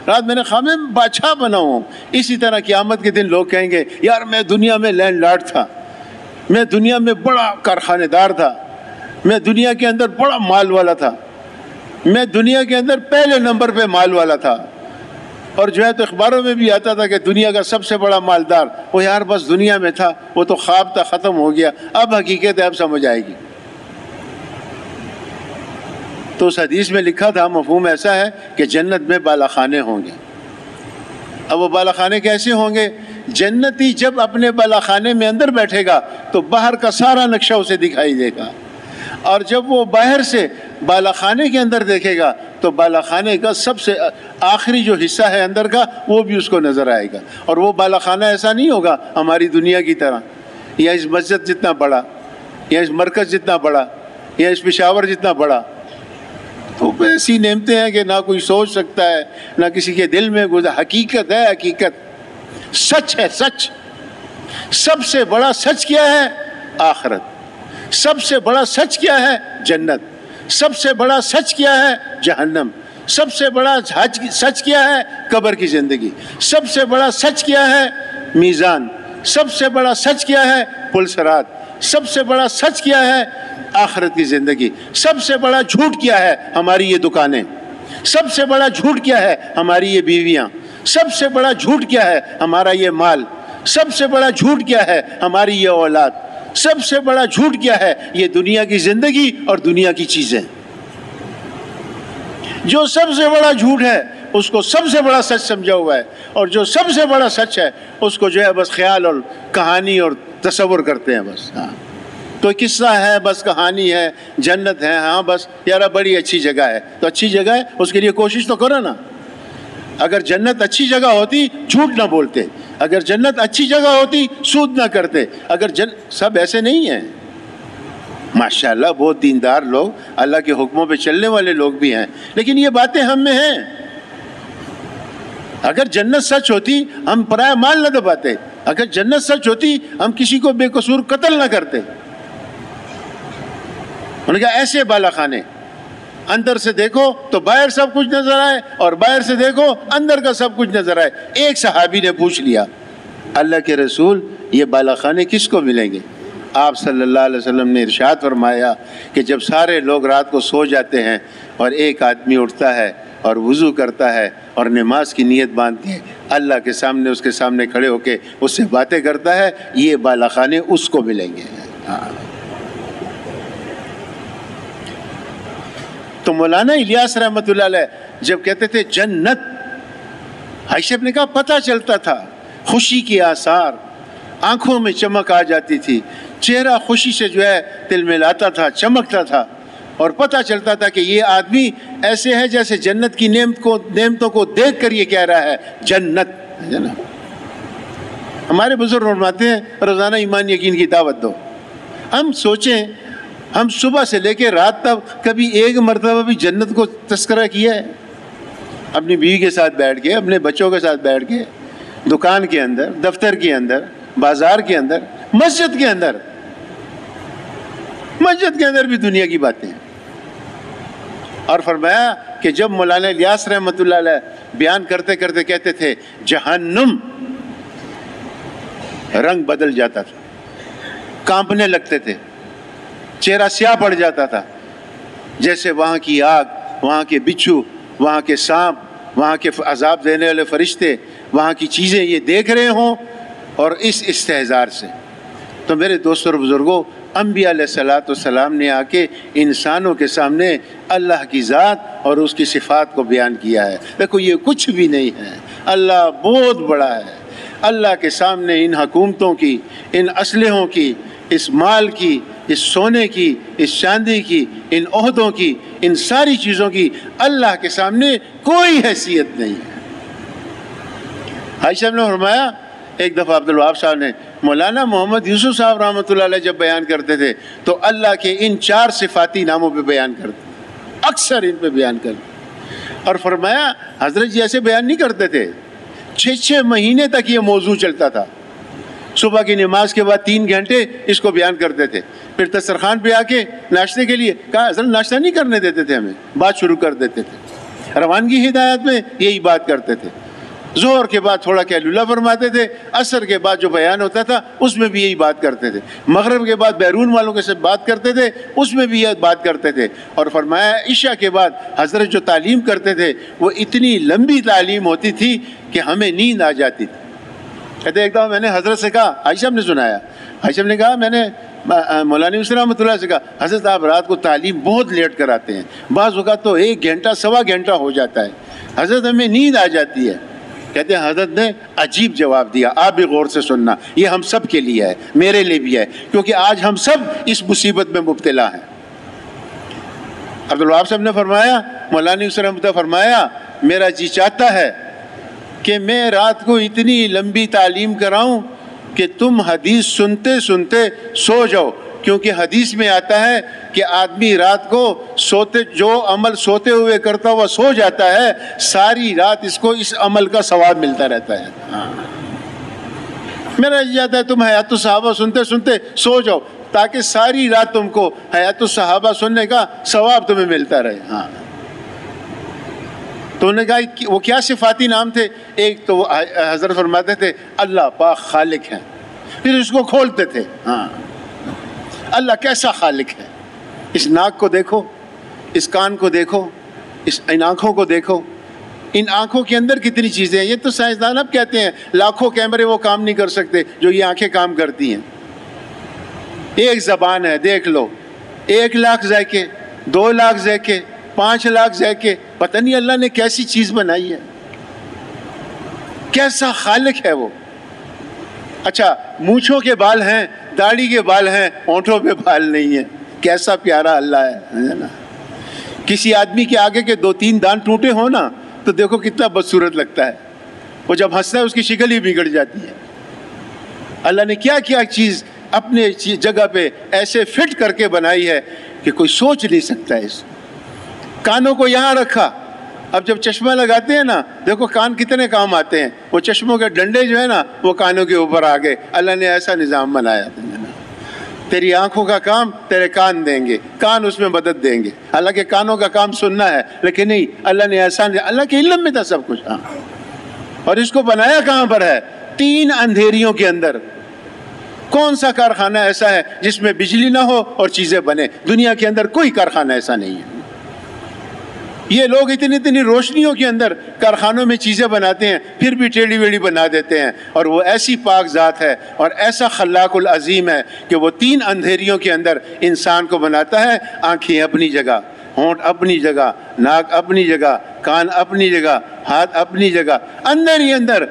رات میں نے خواب میں بادشاہ بنا ہوا ہوں۔ اسی طرح قیامت کے دن لوگ کہیں گے یار میں دنیا میں لینڈ لارڈ تھا، میں دنیا میں بڑا کارخانے دار تھا، میں دنیا کے اندر بڑا مال والا تھا، میں دنیا کے اندر پہلے نمبر پہ مال والا تھا، اور جو ہے تو اخباروں میں بھی آتا تھا کہ دنیا کا سب سے بڑا مالدار۔ وہ یار بس دنیا میں تھا، وہ تو خواب تھا، ختم ہو گیا، اب حقیقت ہے، اب سمجھ آئے گی۔ تو اس حدیث میں لکھا تھا، مفہوم ایسا ہے کہ جنت میں بالا خانے ہوں گے۔ اب وہ بالا خانے کیسے ہوں گے؟ جنتی جب اپنے بالا خانے میں اندر بیٹھے گا تو باہر کا سارا نقشہ اسے دکھائی دے گا، اور جب وہ باہر سے بالا خانے کے اندر دیکھے گا تو بالا خانے کا سب سے آخری جو حصہ ہے اندر کا وہ بھی اس کو نظر آئے گا۔ اور وہ بالا خانہ ایسا نہیں ہوگا ہماری دنیا کی طرح، یا اس مسجد جتنا بڑا، یا اس مرکز جتنا بڑا، یا اس پشاور جتنا بڑا۔ تو ایسی نعمتیں ہیں کہ نہ کوئی سوچ سکتا ہے، نہ کسی کے دل میں گزر۔ حقیقت ہے، حقیقت سچ ہے، سچ۔ سب سے بڑا سچ کیا ہے؟ آخرت۔ سب سے بڑا سچ کیا ہے؟ جنت۔ سب سے بڑا سچ کیا ہے؟ جہنم۔ سب سے بڑا سچ کیا ہے؟ قبر کی زندگی۔ سب سے بڑا سچ کیا ہے؟ میزان۔ سب سے بڑا سچ کیا ہے؟ پل صراط۔ سب سے بڑا سچ کیا ہے؟ آخرت کی زندگی۔ سب سے بڑا جھوٹ کیا ہے؟ ہماری یہ دکانیں۔ سب سے بڑا جھوٹ کیا ہے؟ ہماری یہ بیویاں۔ سب سے بڑا جھوٹ کیا ہے؟ ہمارا یہ مال۔ سب سے بڑا جھوٹ کیا ہے؟ ہماری یہ اولاد۔ سب سے بڑا جھوٹ کیا ہے؟ یہ دنیا کی زندگی اور دنیا کی چیزیں۔ جو سب سے بڑا جھوٹ ہے اس کو سب سے بڑا سچ سمجھا ہوا ہے، اور جو سب سے بڑا سچ ہے اس کو جو ہے بس خیال اور کہانی اور تصور کرتے ہیں بس۔ تو قصہ ہے، بس کہانی ہے، جنت ہے، ہاں بس یار بڑی اچھی جگہ ہے، تو اچھی جگہ ہے اس کے لیے کوشش تو کرو نا۔ اگر جنت اچھی جگہ ہوتی جھوٹ نہ بولتے، اگر جنت اچھی جگہ ہوتی سود نہ کرتے، اگر سب ایسے نہیں ہیں۔ ماشاءاللہ بہت دیندار لوگ، اللہ کے حکموں پہ چلنے والے لوگ بھی ہیں، لیکن یہ باتیں ہم میں ہیں۔ اگر جنت سچ ہوتی ہم پرایا مال نہ دباتے، اگر جنت سچ ہوتی ہم کسی کو بے قصور قتل نہ کرتے۔ انہوں نے کہا ایسے بالا خانے، اندر سے دیکھو تو باہر سب کچھ نظر آئے، اور باہر سے دیکھو اندر کا سب کچھ نظر آئے۔ ایک صحابی نے پوچھ لیا اللہ کے رسول یہ بالا خانے کس کو ملیں گے؟ آپ صلی اللہ علیہ وسلم نے ارشاد فرمایا کہ جب سارے لوگ رات کو سو جاتے ہیں اور ایک آدمی اٹھتا ہے اور وضو کرتا ہے اور نماز کی نیت باندھتی ہے، اللہ کے سامنے اس کے سامنے کھڑے ہو کے اس سے باتیں کرتا ہے، یہ بالا خانے اس کو ملیں گے۔ تو مولانا الیاس رحمۃ اللہ علیہ جب کہتے تھے جنت، عائشہ نے کہا پتہ چلتا تھا، خوشی کے آثار، آنکھوں میں چمک آ جاتی تھی، چہرہ خوشی سے جو ہے تلملاتا تھا، چمکتا تھا، اور پتہ چلتا تھا کہ یہ آدمی ایسے ہے جیسے جنت کی نعمتوں کو دیکھ کر یہ کہہ رہا ہے جنت ہے نا۔ ہمارے بزرگ فرماتے ہیں روزانہ ایمان یقین کی دعوت دو۔ ہم سوچیں، ہم صبح سے لے کے رات تک کبھی ایک مرتبہ بھی جنت کو تذکرہ کیا ہے؟ اپنی بیوی کے ساتھ بیٹھ کے، اپنے بچوں کے ساتھ بیٹھ کے، دکان کے اندر، دفتر کے اندر، بازار کے اندر، مسجد کے اندر بھی دنیا کی باتیں ہیں۔ اور فرمایا کہ جب مولانا الیاس رحمۃ اللہ علیہ بیان کرتے کرتے کہتے تھے جہنم، رنگ بدل جاتا تھا، کانپنے لگتے تھے، چہرہ سیاہ پڑ جاتا تھا، جیسے وہاں کی آگ، وہاں کے بچھو، وہاں کے سانپ، وہاں کے عذاب دینے والے فرشتے، وہاں کی چیزیں یہ دیکھ رہے ہوں، اور اس استحضار سے۔ تو میرے دوستوں اور بزرگوں، انبیاء علیہ السلام نے آ کے انسانوں کے سامنے اللہ کی ذات اور اس کی صفات کو بیان کیا ہے۔ دیکھو یہ کچھ بھی نہیں ہے، اللہ بہت بڑا ہے۔ اللہ کے سامنے ان حکومتوں کی، ان اسلحوں کی، اس مال کی، اس سونے کی، اس چاندی کی، ان عہدوں کی، ان ساری چیزوں کی اللہ کے سامنے کوئی حیثیت نہیں ہے۔ عائشہ نے فرمایا، ایک دفعہ عبدالوہاب صاحب نے مولانا محمد یوسف صاحب رحمۃ اللہ علیہ جب بیان کرتے تھے تو اللہ کے ان 4 صفاتی ناموں پہ بیان کرتے، اکثر ان پہ بیان کرتے، اور فرمایا حضرت جی ایسے بیان نہیں کرتے تھے، 6 مہینے تک یہ موضوع چلتا تھا۔ صبح کی نماز کے بعد 3 گھنٹے اس کو بیان کرتے تھے، پھر دسترخوان پہ آ کے ناشتے کے لیے کہا، حضرت ناشتہ نہیں کرنے دیتے تھے، ہمیں بات شروع کر دیتے تھے۔ روانگی ہدایت میں یہی بات کرتے تھے، ظہر کے بعد تھوڑا قیلولہ فرماتے تھے، عصر کے بعد جو بیان ہوتا تھا اس میں بھی یہی بات کرتے تھے، مغرب کے بعد بیرون والوں کے ساتھ بات کرتے تھے، اس میں بھی یہ بات کرتے تھے، اور فرمایا عشاء کے بعد حضرت جو تعلیم کرتے تھے وہ اتنی لمبی تعلیم ہوتی تھی کہ ہمیں نیند آ جاتی تھی۔ کہتے ایک دفعہ میں نے حضرت سے کہا، عائشہ نے سنایا، عائشہ نے کہا میں نے مولانا یوسف رحمۃ اللہ سے کہا، حضرت آپ رات کو تعلیم بہت لیٹ کراتے ہیں، بعض اوقات تو 1 گھنٹہ 1.25 گھنٹہ ہو جاتا ہے، حضرت ہمیں نیند آ جاتی ہے۔ کہتے ہیں حضرت نے عجیب جواب دیا، آپ بھی غور سے سننا، یہ ہم سب کے لیے ہے، میرے لیے بھی ہے، کیونکہ آج ہم سب اس مصیبت میں مبتلا ہیں۔ عبدالوہاب صاحب نے فرمایا، مولانا یوسف رحمۃ اللہ فرمایا، میرا جی چاہتا ہے کہ میں رات کو اتنی لمبی تعلیم کراؤں کہ تم حدیث سنتے سنتے سو جاؤ، کیونکہ حدیث میں آتا ہے کہ آدمی رات کو جو عمل سوتے ہوئے کرتا ہوا سو جاتا ہے، ساری رات اس کو اس عمل کا ثواب ملتا رہتا ہے۔ میرا یہ جاتا ہے تم حیات الصحابہ سنتے سنتے سو جاؤ تاکہ ساری رات تم کو حیات الصحابہ سننے کا ثواب تمہیں ملتا رہے۔ تو انہوں نے کہا وہ کیا صفاتی نام تھے؟ ایک تو حضرت فرماتے تھے اللہ پاک خالق ہیں، پھر اس کو کھولتے تھے، اللہ کیسا خالق ہے، اس ناک کو دیکھو، اس کان کو دیکھو، ان آنکھوں کو دیکھو، ان آنکھوں کے اندر کتنی چیزیں ہیں۔ یہ تو سائنسدان اب کہتے ہیں لاکھوں کیمرے وہ کام نہیں کر سکتے جو یہ آنکھیں کام کرتی ہیں۔ ایک زبان ہے، دیکھ لو، 1 لاکھ ذائقے، 2 لاکھ ذائقے، 5 لاکھ ذائقے، پتہ نہیں اللہ نے کیسی چیز بنائی ہے، کیسا خالق ہے وہ۔ اچھا مونچھوں کے بال ہیں، داڑھی کے بال ہیں، ہونٹوں پہ بال نہیں ہیں، کیسا پیارا اللہ ہے نا۔ کسی آدمی کے آگے کے 2-3 دانت ٹوٹے ہوں نا تو دیکھو کتنا بدصورت لگتا ہے، وہ جب ہنستا ہے اس کی شکل ہی بگڑ جاتی ہے۔ اللہ نے کیا کیا چیز اپنے جگہ پہ ایسے فٹ کر کے بنائی ہے کہ کوئی سوچ نہیں سکتا ہے۔ اس کانوں کو یہاں رکھا، اب جب چشمہ لگاتے ہیں نا دیکھو کان کتنے کام آتے ہیں، وہ چشموں کے ڈنڈے جو ہے نا وہ کانوں کے اوپر آ گئے، اللہ نے ایسا نظام بنایا تھا۔ تیری آنکھوں کا کام تیرے کان دیں گے، کان اس میں مدد دیں گے، حالانکہ کانوں کا کام سننا ہے، لیکن نہیں، اللہ نے ایسا نہیں، اللہ کے علم میں تھا سب کچھ۔ اور اس کو بنایا کہاں پر ہے؟ 3 اندھیریوں کے اندر۔ کون سا کارخانہ ایسا ہے جس میں بجلی نہ ہو اور چیزیں بنے؟ دنیا کے اندر کوئی کارخانہ ایسا نہیں ہے۔ یہ لوگ اتنی اتنی روشنیوں کے اندر کارخانوں میں چیزیں بناتے ہیں، پھر بھی ٹیڑھی ویڑھی بنا دیتے ہیں، اور وہ ایسی پاک ذات ہے اور ایسا خلاق العظیم ہے کہ وہ 3 اندھیریوں کے اندر انسان کو بناتا ہے، آنکھیں اپنی جگہ، ہونٹ اپنی جگہ، ناک اپنی جگہ، کان اپنی جگہ، ہاتھ اپنی جگہ، اندر ہی اندر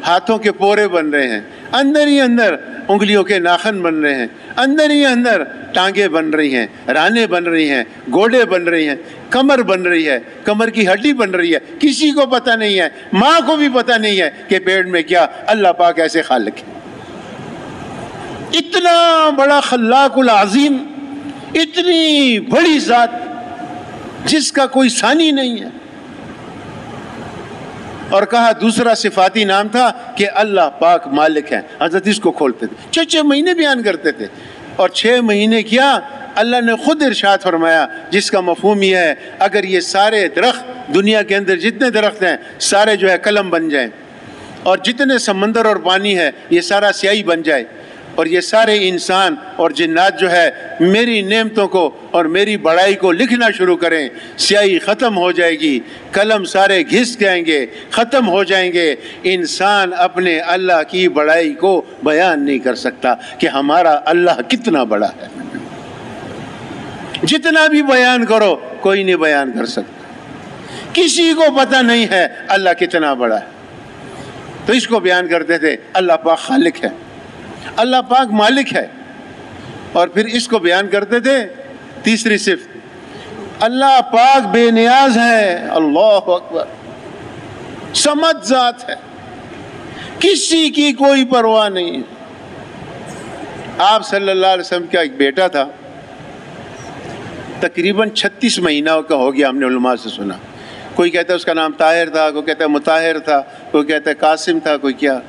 ہاتھوں کے پورے بن رہے ہیں، اندر ہی اندر انگلیوں کے ناخن بن رہے ہیں، اندر ہی اندر ٹانگیں بن رہی ہیں، رانیں بن رہی ہیں، گوڑے بن رہی ہیں، کمر بن رہی ہے، کمر کی ہڈی بن رہی ہے، کسی کو پتہ نہیں ہے، ماں کو بھی پتہ نہیں ہے کہ پیٹ میں کیا، اللہ پاک ایسے خالق ہے۔ اتنا بڑا خلاق العظیم، اتنی بڑی ذات جس کا کوئی ثانی نہیں ہے۔ اور کہا دوسرا صفاتی نام تھا کہ اللہ پاک مالک ہیں۔ حضرت اس کو کھولتے تھے، 6 مہینے بیان کرتے تھے، اور 6 مہینے کیا، اللہ نے خود ارشاد فرمایا، جس کا مفہوم یہ ہے اگر یہ سارے درخت دنیا کے اندر جتنے درخت ہیں سارے جو ہے قلم بن جائیں، اور جتنے سمندر اور پانی ہے یہ سارا سیاہی بن جائے، اور یہ سارے انسان اور جنات جو ہے میری نعمتوں کو اور میری بڑائی کو لکھنا شروع کریں، سیاہی ختم ہو جائے گی، قلم سارے گھس جائیں گے، ختم ہو جائیں گے، انسان اپنے اللہ کی بڑائی کو بیان نہیں کر سکتا کہ ہمارا اللہ کتنا بڑا ہے۔ جتنا بھی بیان کرو کوئی نہیں بیان کر سکتا، کسی کو پتہ نہیں ہے اللہ کتنا بڑا ہے۔ تو اس کو بیان کرتے تھے اللہ پاک خالق ہے، اللہ پاک مالک ہے، اور پھر اس کو بیان کرتے تھے تیسری صفت، اللہ پاک بے نیاز ہے، اللہ اکبر، صمد ذات ہے، کسی کی کوئی پرواہ نہیں۔ آپ صلی اللہ علیہ وسلم کا ایک بیٹا تھا، تقریباً 36 مہینہ کا ہو گیا، ہم نے علماء سے سنا، کوئی کہتا ہے اس کا نام طاہر تھا، کوئی کہتا ہے مطہر تھا، کوئی کہتا ہے قاسم تھا، کوئی کیا۔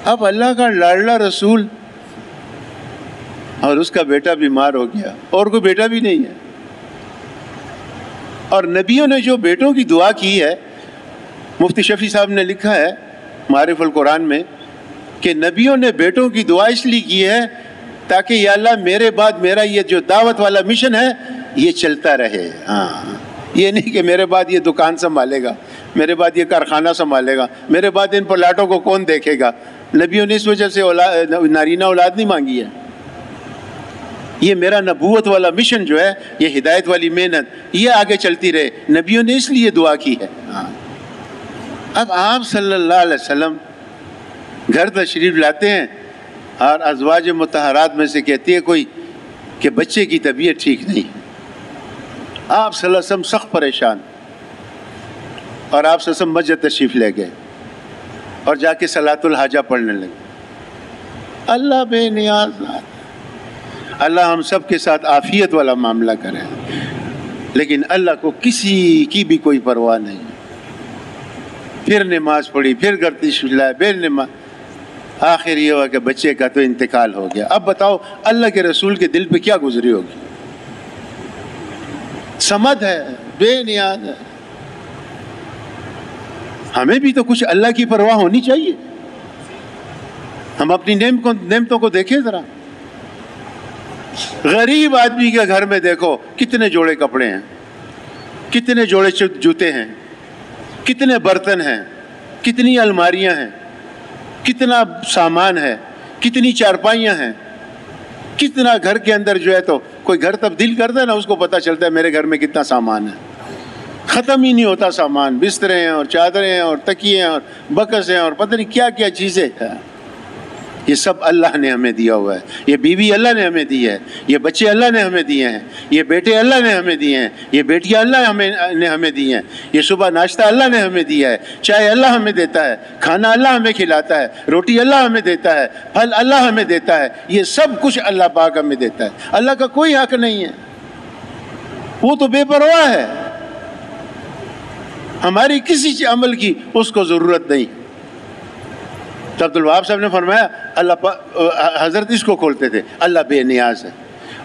اب اللہ کا لاڈلا رسول اور اس کا بیٹا بیمار ہو گیا، اور کوئی بیٹا بھی نہیں ہے، اور نبیوں نے جو بیٹوں کی دعا کی ہے، مفتی شفیع صاحب نے لکھا ہے معارف القرآن میں کہ نبیوں نے بیٹوں کی دعا اس لیے کی ہے تاکہ یا اللہ میرے بعد میرا یہ جو دعوت والا مشن ہے یہ چلتا رہے۔ ہاں، یہ نہیں کہ میرے بعد یہ دکان سنبھالے گا، میرے بعد یہ کارخانہ سنبھالے گا، میرے بعد ان پلاٹوں کو کون دیکھے گا۔ نبیوں نے اس وجہ سے نارینہ اولاد نہیں مانگی ہے۔ یہ میرا نبوت والا مشن جو ہے، یہ ہدایت والی محنت، یہ آگے چلتی رہے، نبیوں نے اس لیے دعا کی ہے۔ اب آپ صلی اللہ علیہ وسلم گھر تشریف لاتے ہیں، اور ازواج مطہرات میں سے کہتی ہے کوئی کہ بچے کی طبیعت ٹھیک نہیں، آپ صلی اللہ علیہ وسلم سخت پریشان، اور آپ صلی اللہ علیہ وسلم مسجد تشریف لے گئے اور جا کے صلاۃ الحاجہ پڑھنے لگے۔ اللہ بے نیاز، اللہ ہم سب کے ساتھ عافیت والا معاملہ کرے، لیکن اللہ کو کسی کی بھی کوئی پرواہ نہیں۔ پھر نماز پڑھی، پھر گھر تشریف لائے، پھر نماز، آخر یہ ہوا کہ بچے کا تو انتقال ہو گیا۔ اب بتاؤ اللہ کے رسول کے دل پہ کیا گزری ہوگی؟ صمد ہے، بے نیاز ہے۔ ہمیں بھی تو کچھ اللہ کی پرواہ ہونی چاہیے۔ ہم اپنی نعمتوں کو دیکھیں ذرا، غریب آدمی کے گھر میں دیکھو کتنے جوڑے کپڑے ہیں، کتنے جوڑے جوتے ہیں، کتنے برتن ہیں، کتنی الماریاں ہیں، کتنا سامان ہے، کتنی چارپائیاں ہیں، کتنا گھر کے اندر جو ہے، تو کوئی گھر تبدیل کرتا ہے نا، اس کو پتہ چلتا ہے میرے گھر میں کتنا سامان ہے۔ ختم ہی نہیں ہوتا سامان، بستریں ہیں اور چادریں ہیں اور تکیے ہیں اور بکس ہیں اور پتہ نہیں کیا کیا چیزیں ہیں۔ یہ سب اللہ نے ہمیں دیا ہوا ہے، یہ بیوی اللہ نے ہمیں دی ہے، یہ بچے اللہ نے ہمیں دیے ہیں، یہ بیٹے اللہ نے ہمیں دیے ہیں، یہ بیٹیاں اللہ نے ہمیں دی ہیں، یہ صبح ناشتہ اللہ نے ہمیں دیا ہے، چائے اللہ ہمیں دیتا ہے، کھانا اللہ ہمیں کھلاتا ہے، روٹی اللہ ہمیں دیتا ہے، پھل اللہ ہمیں دیتا ہے، یہ سب کچھ اللہ پاک ہمیں دیتا ہے۔ اللہ کا کوئی حق نہیں ہے، وہ تو بے پرواہ ہے، ہماری کسی عمل کی اس کو ضرورت نہیں۔ تو عبد الوہاب صاحب نے فرمایا حضرت اس کو کھولتے تھے، اللہ بے نیاز ہے۔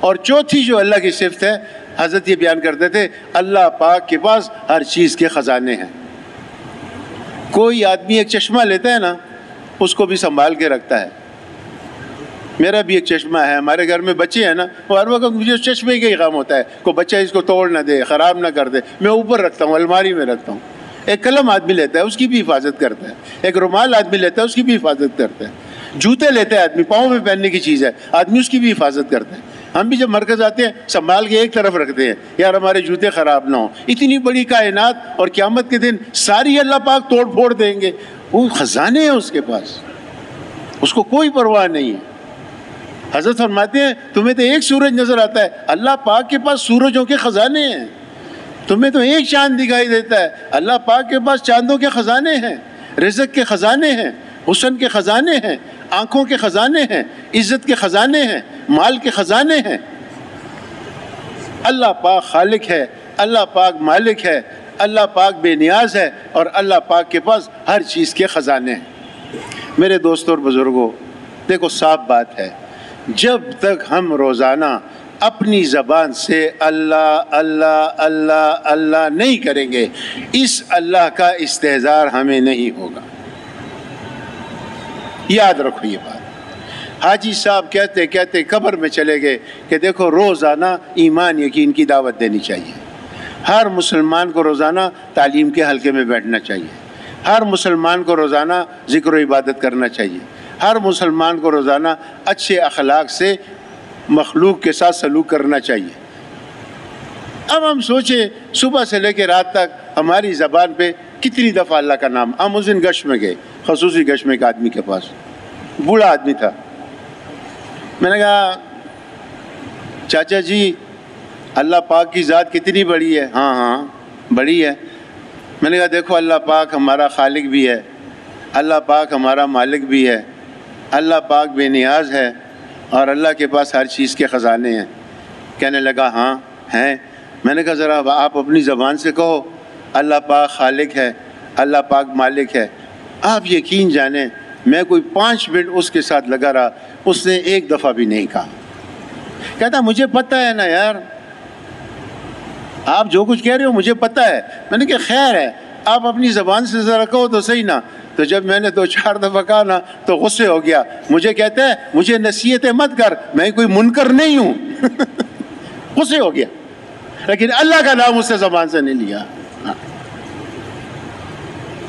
اور چوتھی جو اللہ کی صفت ہے، حضرت یہ بیان کرتے تھے، اللہ پاک کے پاس ہر چیز کے خزانے ہیں۔ کوئی آدمی ایک چشمہ لیتا ہے نا، اس کو بھی سنبھال کے رکھتا ہے، میرا بھی ایک چشمہ ہے، ہمارے گھر میں بچے ہیں نا، وہ ہر وقت مجھے اس چشمے کا ہی غم ہوتا ہے، کوئی بچہ اس کو توڑ نہ دے، خراب نہ کر دے، میں اوپر رکھتا ہوں، الماری میں رکھتا ہوں۔ ایک قلم آدمی لیتا ہے، اس کی بھی حفاظت کرتا ہے، ایک رومال آدمی لیتا ہے، اس کی بھی حفاظت کرتا ہے، جوتے لیتا ہے آدمی، پاؤں میں پہننے کی چیز ہے، آدمی اس کی بھی حفاظت کرتا ہے۔ ہم بھی جب مرکز آتے ہیں سنبھال کے ایک طرف رکھتے ہیں، یار ہمارے جوتے خراب نہ ہوں۔ اتنی بڑی کائنات، اور قیامت کے دن ساری اللہ پاک توڑ پھوڑ دیں گے، وہ خزانے ہیں اس کے پاس، اس کو کوئی پرواہ نہیں ہے۔ حضرت فرماتے ہیں تمہیں تو ایک سورج نظر آتا ہے، اللہ پاک کے پاس سورجوں کے خزانے ہیں۔ تمہیں تو ایک چاند دکھائی دیتا ہے، اللہ پاک کے پاس چاندوں کے خزانے ہیں، رزق کے خزانے ہیں، حسن کے خزانے ہیں، آنکھوں کے خزانے ہیں، عزت کے خزانے ہیں، مال کے خزانے ہیں۔ اللہ پاک خالق ہے، اللہ پاک مالک ہے، اللہ پاک بے نیاز ہے، اور اللہ پاک کے پاس ہر چیز کے خزانے ہیں۔ میرے دوستوں اور بزرگوں، دیکھو صاف بات ہے، جب تک ہم روزانہ اپنی زبان سے اللہ اللہ اللہ اللہ نہیں کریں گے، اس اللہ کا استحضار ہمیں نہیں ہوگا۔ یاد رکھو یہ بات۔ حاجی صاحب کہتے کہتے قبر میں چلے گئے کہ دیکھو روزانہ ایمان یقین کی دعوت دینی چاہیے، ہر مسلمان کو روزانہ تعلیم کے حلقے میں بیٹھنا چاہیے، ہر مسلمان کو روزانہ ذکر و عبادت کرنا چاہیے، ہر مسلمان کو روزانہ اچھے اخلاق سے مخلوق کے ساتھ سلوک کرنا چاہیے۔ اب ہم سوچیں صبح سے لے کے رات تک ہماری زبان پہ کتنی دفعہ اللہ کا نام۔ ہم اس دن گشت میں گئے، خصوصی گشت میں ایک آدمی کے پاس، بوڑھا آدمی تھا۔ میں نے کہا چاچا جی اللہ پاک کی ذات کتنی بڑی ہے؟ ہاں ہاں بڑی ہے۔ میں نے کہا دیکھو اللہ پاک ہمارا خالق بھی ہے، اللہ پاک ہمارا مالک بھی ہے، اللہ پاک بے نیاز ہے، اور اللہ کے پاس ہر چیز کے خزانے ہیں۔ کہنے لگا ہاں ہیں۔ میں نے کہا ذرا آپ اپنی زبان سے کہو اللہ پاک خالق ہے، اللہ پاک مالک ہے۔ آپ یقین جانیں میں کوئی 5 منٹ اس کے ساتھ لگا رہا، اس نے ایک دفعہ بھی نہیں کہا۔ کہتا مجھے پتہ ہے نا یار، آپ جو کچھ کہہ رہے ہو مجھے پتہ ہے۔ میں نے کہا خیر ہے، آپ اپنی زبان سے ذرا کہو تو صحیح نا۔ تو جب میں نے 2-4 دفعہ کہا نا تو غصے ہو گیا، مجھے کہتا ہے مجھے نصیحتیں مت کر، میں کوئی منکر نہیں ہوں۔ غصے ہو گیا، لیکن اللہ کا نام اس سے زبان سے نہیں لیا۔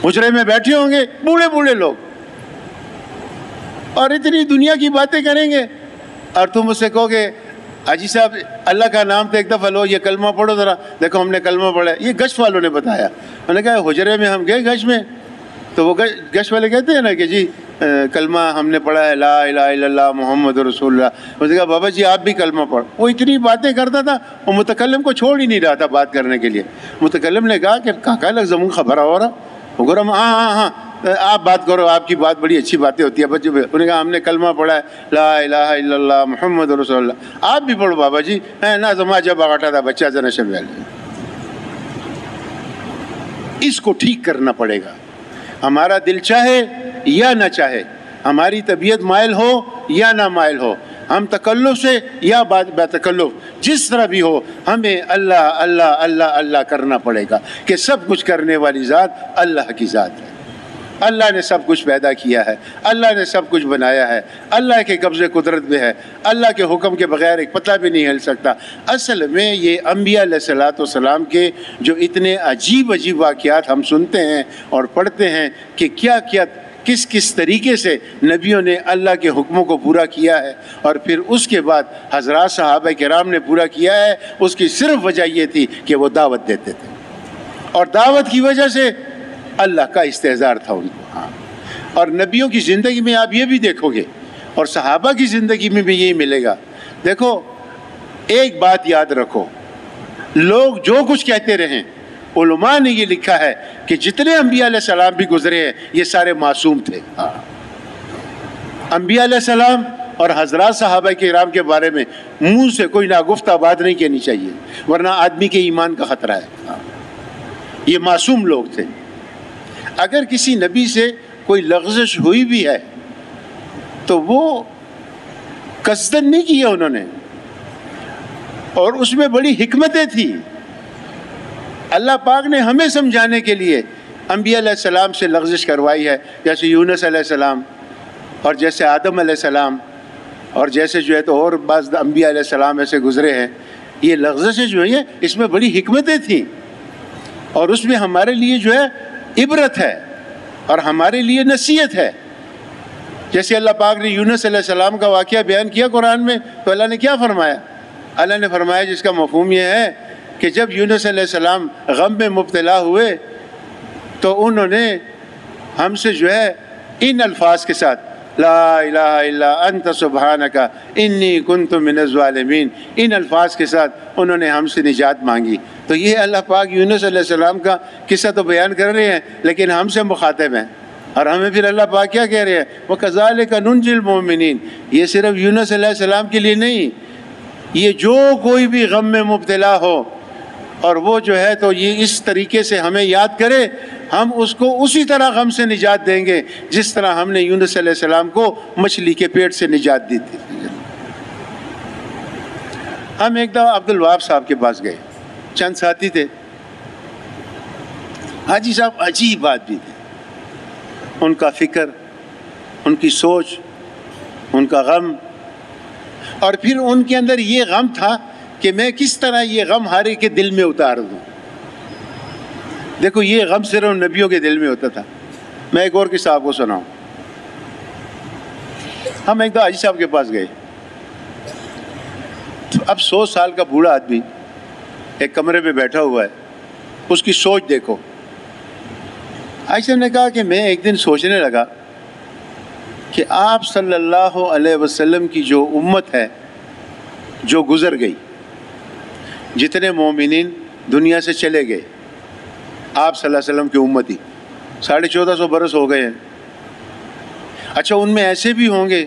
حجرے میں بیٹھے ہوں گے بوڑھے بوڑھے لوگ، اور اتنی دنیا کی باتیں کریں گے، اور تم اس سے کہو گے حاجی صاحب اللہ کا نام تو ایک دفعہ لو، یہ کلمہ پڑھو ذرا، دیکھو ہم نے کلمہ پڑھا ہے۔ یہ گشت والوں نے بتایا۔ میں نے کہا حجرے میں ہم گئے گشت میں، تو وہ گشت والے کہتے ہیں نا کہ جی کلمہ ہم نے پڑھا ہے لا الہ الا اللہ محمد رسول اللہ۔ میں نے کہا بابا جی آپ بھی کلمہ پڑھو۔ وہ اتنی باتیں کرتا تھا، وہ متکلم کو چھوڑ ہی نہیں رہا تھا بات کرنے کے لیے۔ متکلم نے کہا کہ کاکا لگ زمون خبر ہو رہا، وہ گرم ہاں ہاں ہاں آپ بات کرو، آپ کی بات بڑی اچھی باتیں ہوتی ہے بچے۔ انہوں نے کہا ہم نے کلمہ پڑھا ہے لا الہ الا اللہ محمد رسول اللہ۔ آپ بھی پڑھو بابا جی، نہ زما جب آٹا تھا بچہ ذرا شمیل۔ اس کو ٹھیک کرنا پڑے گا، ہمارا دل چاہے یا نہ چاہے، ہماری طبیعت مائل ہو یا نہ مائل ہو، ہم تکلف سے یا بے تکلف، جس طرح بھی ہو، ہمیں اللہ اللہ اللہ اللہ کرنا پڑے گا کہ سب کچھ کرنے والی ذات اللہ کی ذات ہے۔ اللہ نے سب کچھ پیدا کیا ہے، اللہ نے سب کچھ بنایا ہے، اللہ کے قبضے قدرت میں ہے، اللہ کے حکم کے بغیر ایک پتہ بھی نہیں ہل سکتا۔ اصل میں یہ انبیاء علیہ الصلوۃ والسلام کے جو اتنے عجیب عجیب واقعات ہم سنتے ہیں اور پڑھتے ہیں کہ کیا کیا کس کس طریقے سے نبیوں نے اللہ کے حکموں کو پورا کیا ہے، اور پھر اس کے بعد حضرات صحابہ کرام نے پورا کیا ہے، اس کی صرف وجہ یہ تھی کہ وہ دعوت دیتے تھے، اور دعوت کی وجہ سے اللہ کا استحضار تھا ان کو۔ ہاں، اور نبیوں کی زندگی میں آپ یہ بھی دیکھو گے، اور صحابہ کی زندگی میں بھی یہی ملے گا۔ دیکھو ایک بات یاد رکھو، لوگ جو کچھ کہتے رہیں، علماء نے یہ لکھا ہے کہ جتنے انبیاء علیہ السلام بھی گزرے ہیں یہ سارے معصوم تھے۔ ہاں، انبیاء علیہ السلام اور حضرات صحابہ کرام کے بارے میں منہ سے کوئی ناگفتہ بات نہیں کہنی چاہیے، ورنہ آدمی کے ایمان کا خطرہ ہے۔ ہاں، یہ معصوم لوگ تھے۔ اگر کسی نبی سے کوئی لغزش ہوئی بھی ہے تو وہ قصدن نہیں کیا انہوں نے، اور اس میں بڑی حکمتیں تھیں۔ اللہ پاک نے ہمیں سمجھانے کے لیے انبیاء علیہ السلام سے لغزش کروائی ہے، جیسے یونس علیہ السلام اور جیسے آدم علیہ السلام اور جیسے جو ہے تو اور بعض انبیاء علیہ السلام ایسے گزرے ہیں. یہ لغزشیں جو ہیں اس میں بڑی حکمتیں تھیں اور اس میں ہمارے لیے جو ہے عبرت ہے اور ہمارے لیے نصیحت ہے. جیسے اللہ پاک نے یونس علیہ السلام کا واقعہ بیان کیا قرآن میں تو اللہ نے کیا فرمایا؟ اللہ نے فرمایا جس کا مفہوم یہ ہے کہ جب یونس علیہ السلام غم میں مبتلا ہوئے تو انہوں نے ہم سے جو ہے ان الفاظ کے ساتھ لا الہ الا انت سبحانک انی کنت من الظالمین، ان الفاظ کے ساتھ انہوں نے ہم سے نجات مانگی. تو یہ اللہ پاک یونس علیہ السلام کا قصہ تو بیان کر رہے ہیں لیکن ہم سے مخاطب ہیں. اور ہمیں پھر اللہ پاک کیا کہہ رہے ہیں؟ وَكَذَلِكَ نُنْجِي الْمُؤْمِنِينَ. یہ صرف یونس علیہ السلام کے لیے نہیں، یہ جو کوئی بھی غم میں مبتلا ہو اور وہ جو ہے تو یہ اس طریقے سے ہمیں یاد کرے، ہم اس کو اسی طرح غم سے نجات دیں گے جس طرح ہم نے یونس علیہ السلام کو مچھلی کے پیٹ سے نجات دی تھی. ہم ایک دفعہ عبد الوہاب صاحب کے پاس گئے، چند ساتھی تھے. حاجی صاحب عجیب آدمی تھے، ان کا فکر، ان کی سوچ، ان کا غم، اور پھر ان کے اندر یہ غم تھا کہ میں کس طرح یہ غم ہر ایک کے دل میں اتار دوں. دیکھو یہ غم صرف نبیوں کے دل میں ہوتا تھا. میں ایک اور قصہ آپ کو سناؤں. ہم ایک دفعہ حاجی صاحب کے پاس گئے. اب 100 سال کا بوڑھا آدمی ایک کمرے میں بیٹھا ہوا ہے، اس کی سوچ دیکھو. حاجی صاحب نے کہا کہ میں ایک دن سوچنے لگا کہ آپ صلی اللہ علیہ وسلم کی جو امت ہے جو گزر گئی، جتنے مومنین دنیا سے چلے گئے، آپ صلی اللہ علیہ وسلم کی امتی 1450 برس ہو گئے ہیں. اچھا ان میں ایسے بھی ہوں گے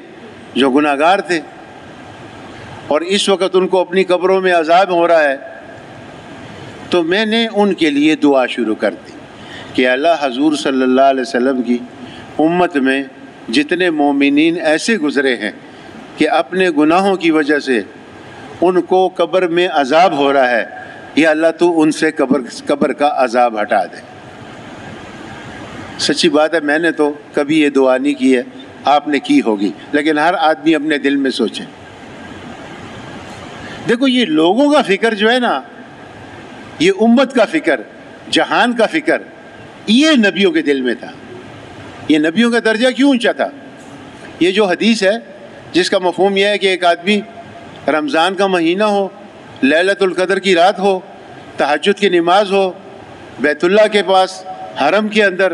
جو گناہگار تھے اور اس وقت ان کو اپنی قبروں میں عذاب ہو رہا ہے. تو میں نے ان کے لیے دعا شروع کر دی کہ اللہ حضور صلی اللہ علیہ وسلم کی امت میں جتنے مومنین ایسے گزرے ہیں کہ اپنے گناہوں کی وجہ سے ان کو قبر میں عذاب ہو رہا ہے، یا اللہ تو ان سے قبر کا عذاب ہٹا دے. سچی بات ہے میں نے تو کبھی یہ دعا نہیں کی ہے، آپ نے کی ہوگی، لیکن ہر آدمی اپنے دل میں سوچے. دیکھو یہ لوگوں کا فکر جو ہے نا، یہ امت کا فکر، جہان کا فکر، یہ نبیوں کے دل میں تھا. یہ نبیوں کا درجہ کیوں اونچا تھا؟ یہ جو حدیث ہے جس کا مفہوم یہ ہے کہ ایک آدمی رمضان کا مہینہ ہو، لیلۃ القدر کی رات ہو، تہجد کی نماز ہو، بیت اللہ کے پاس حرم کے اندر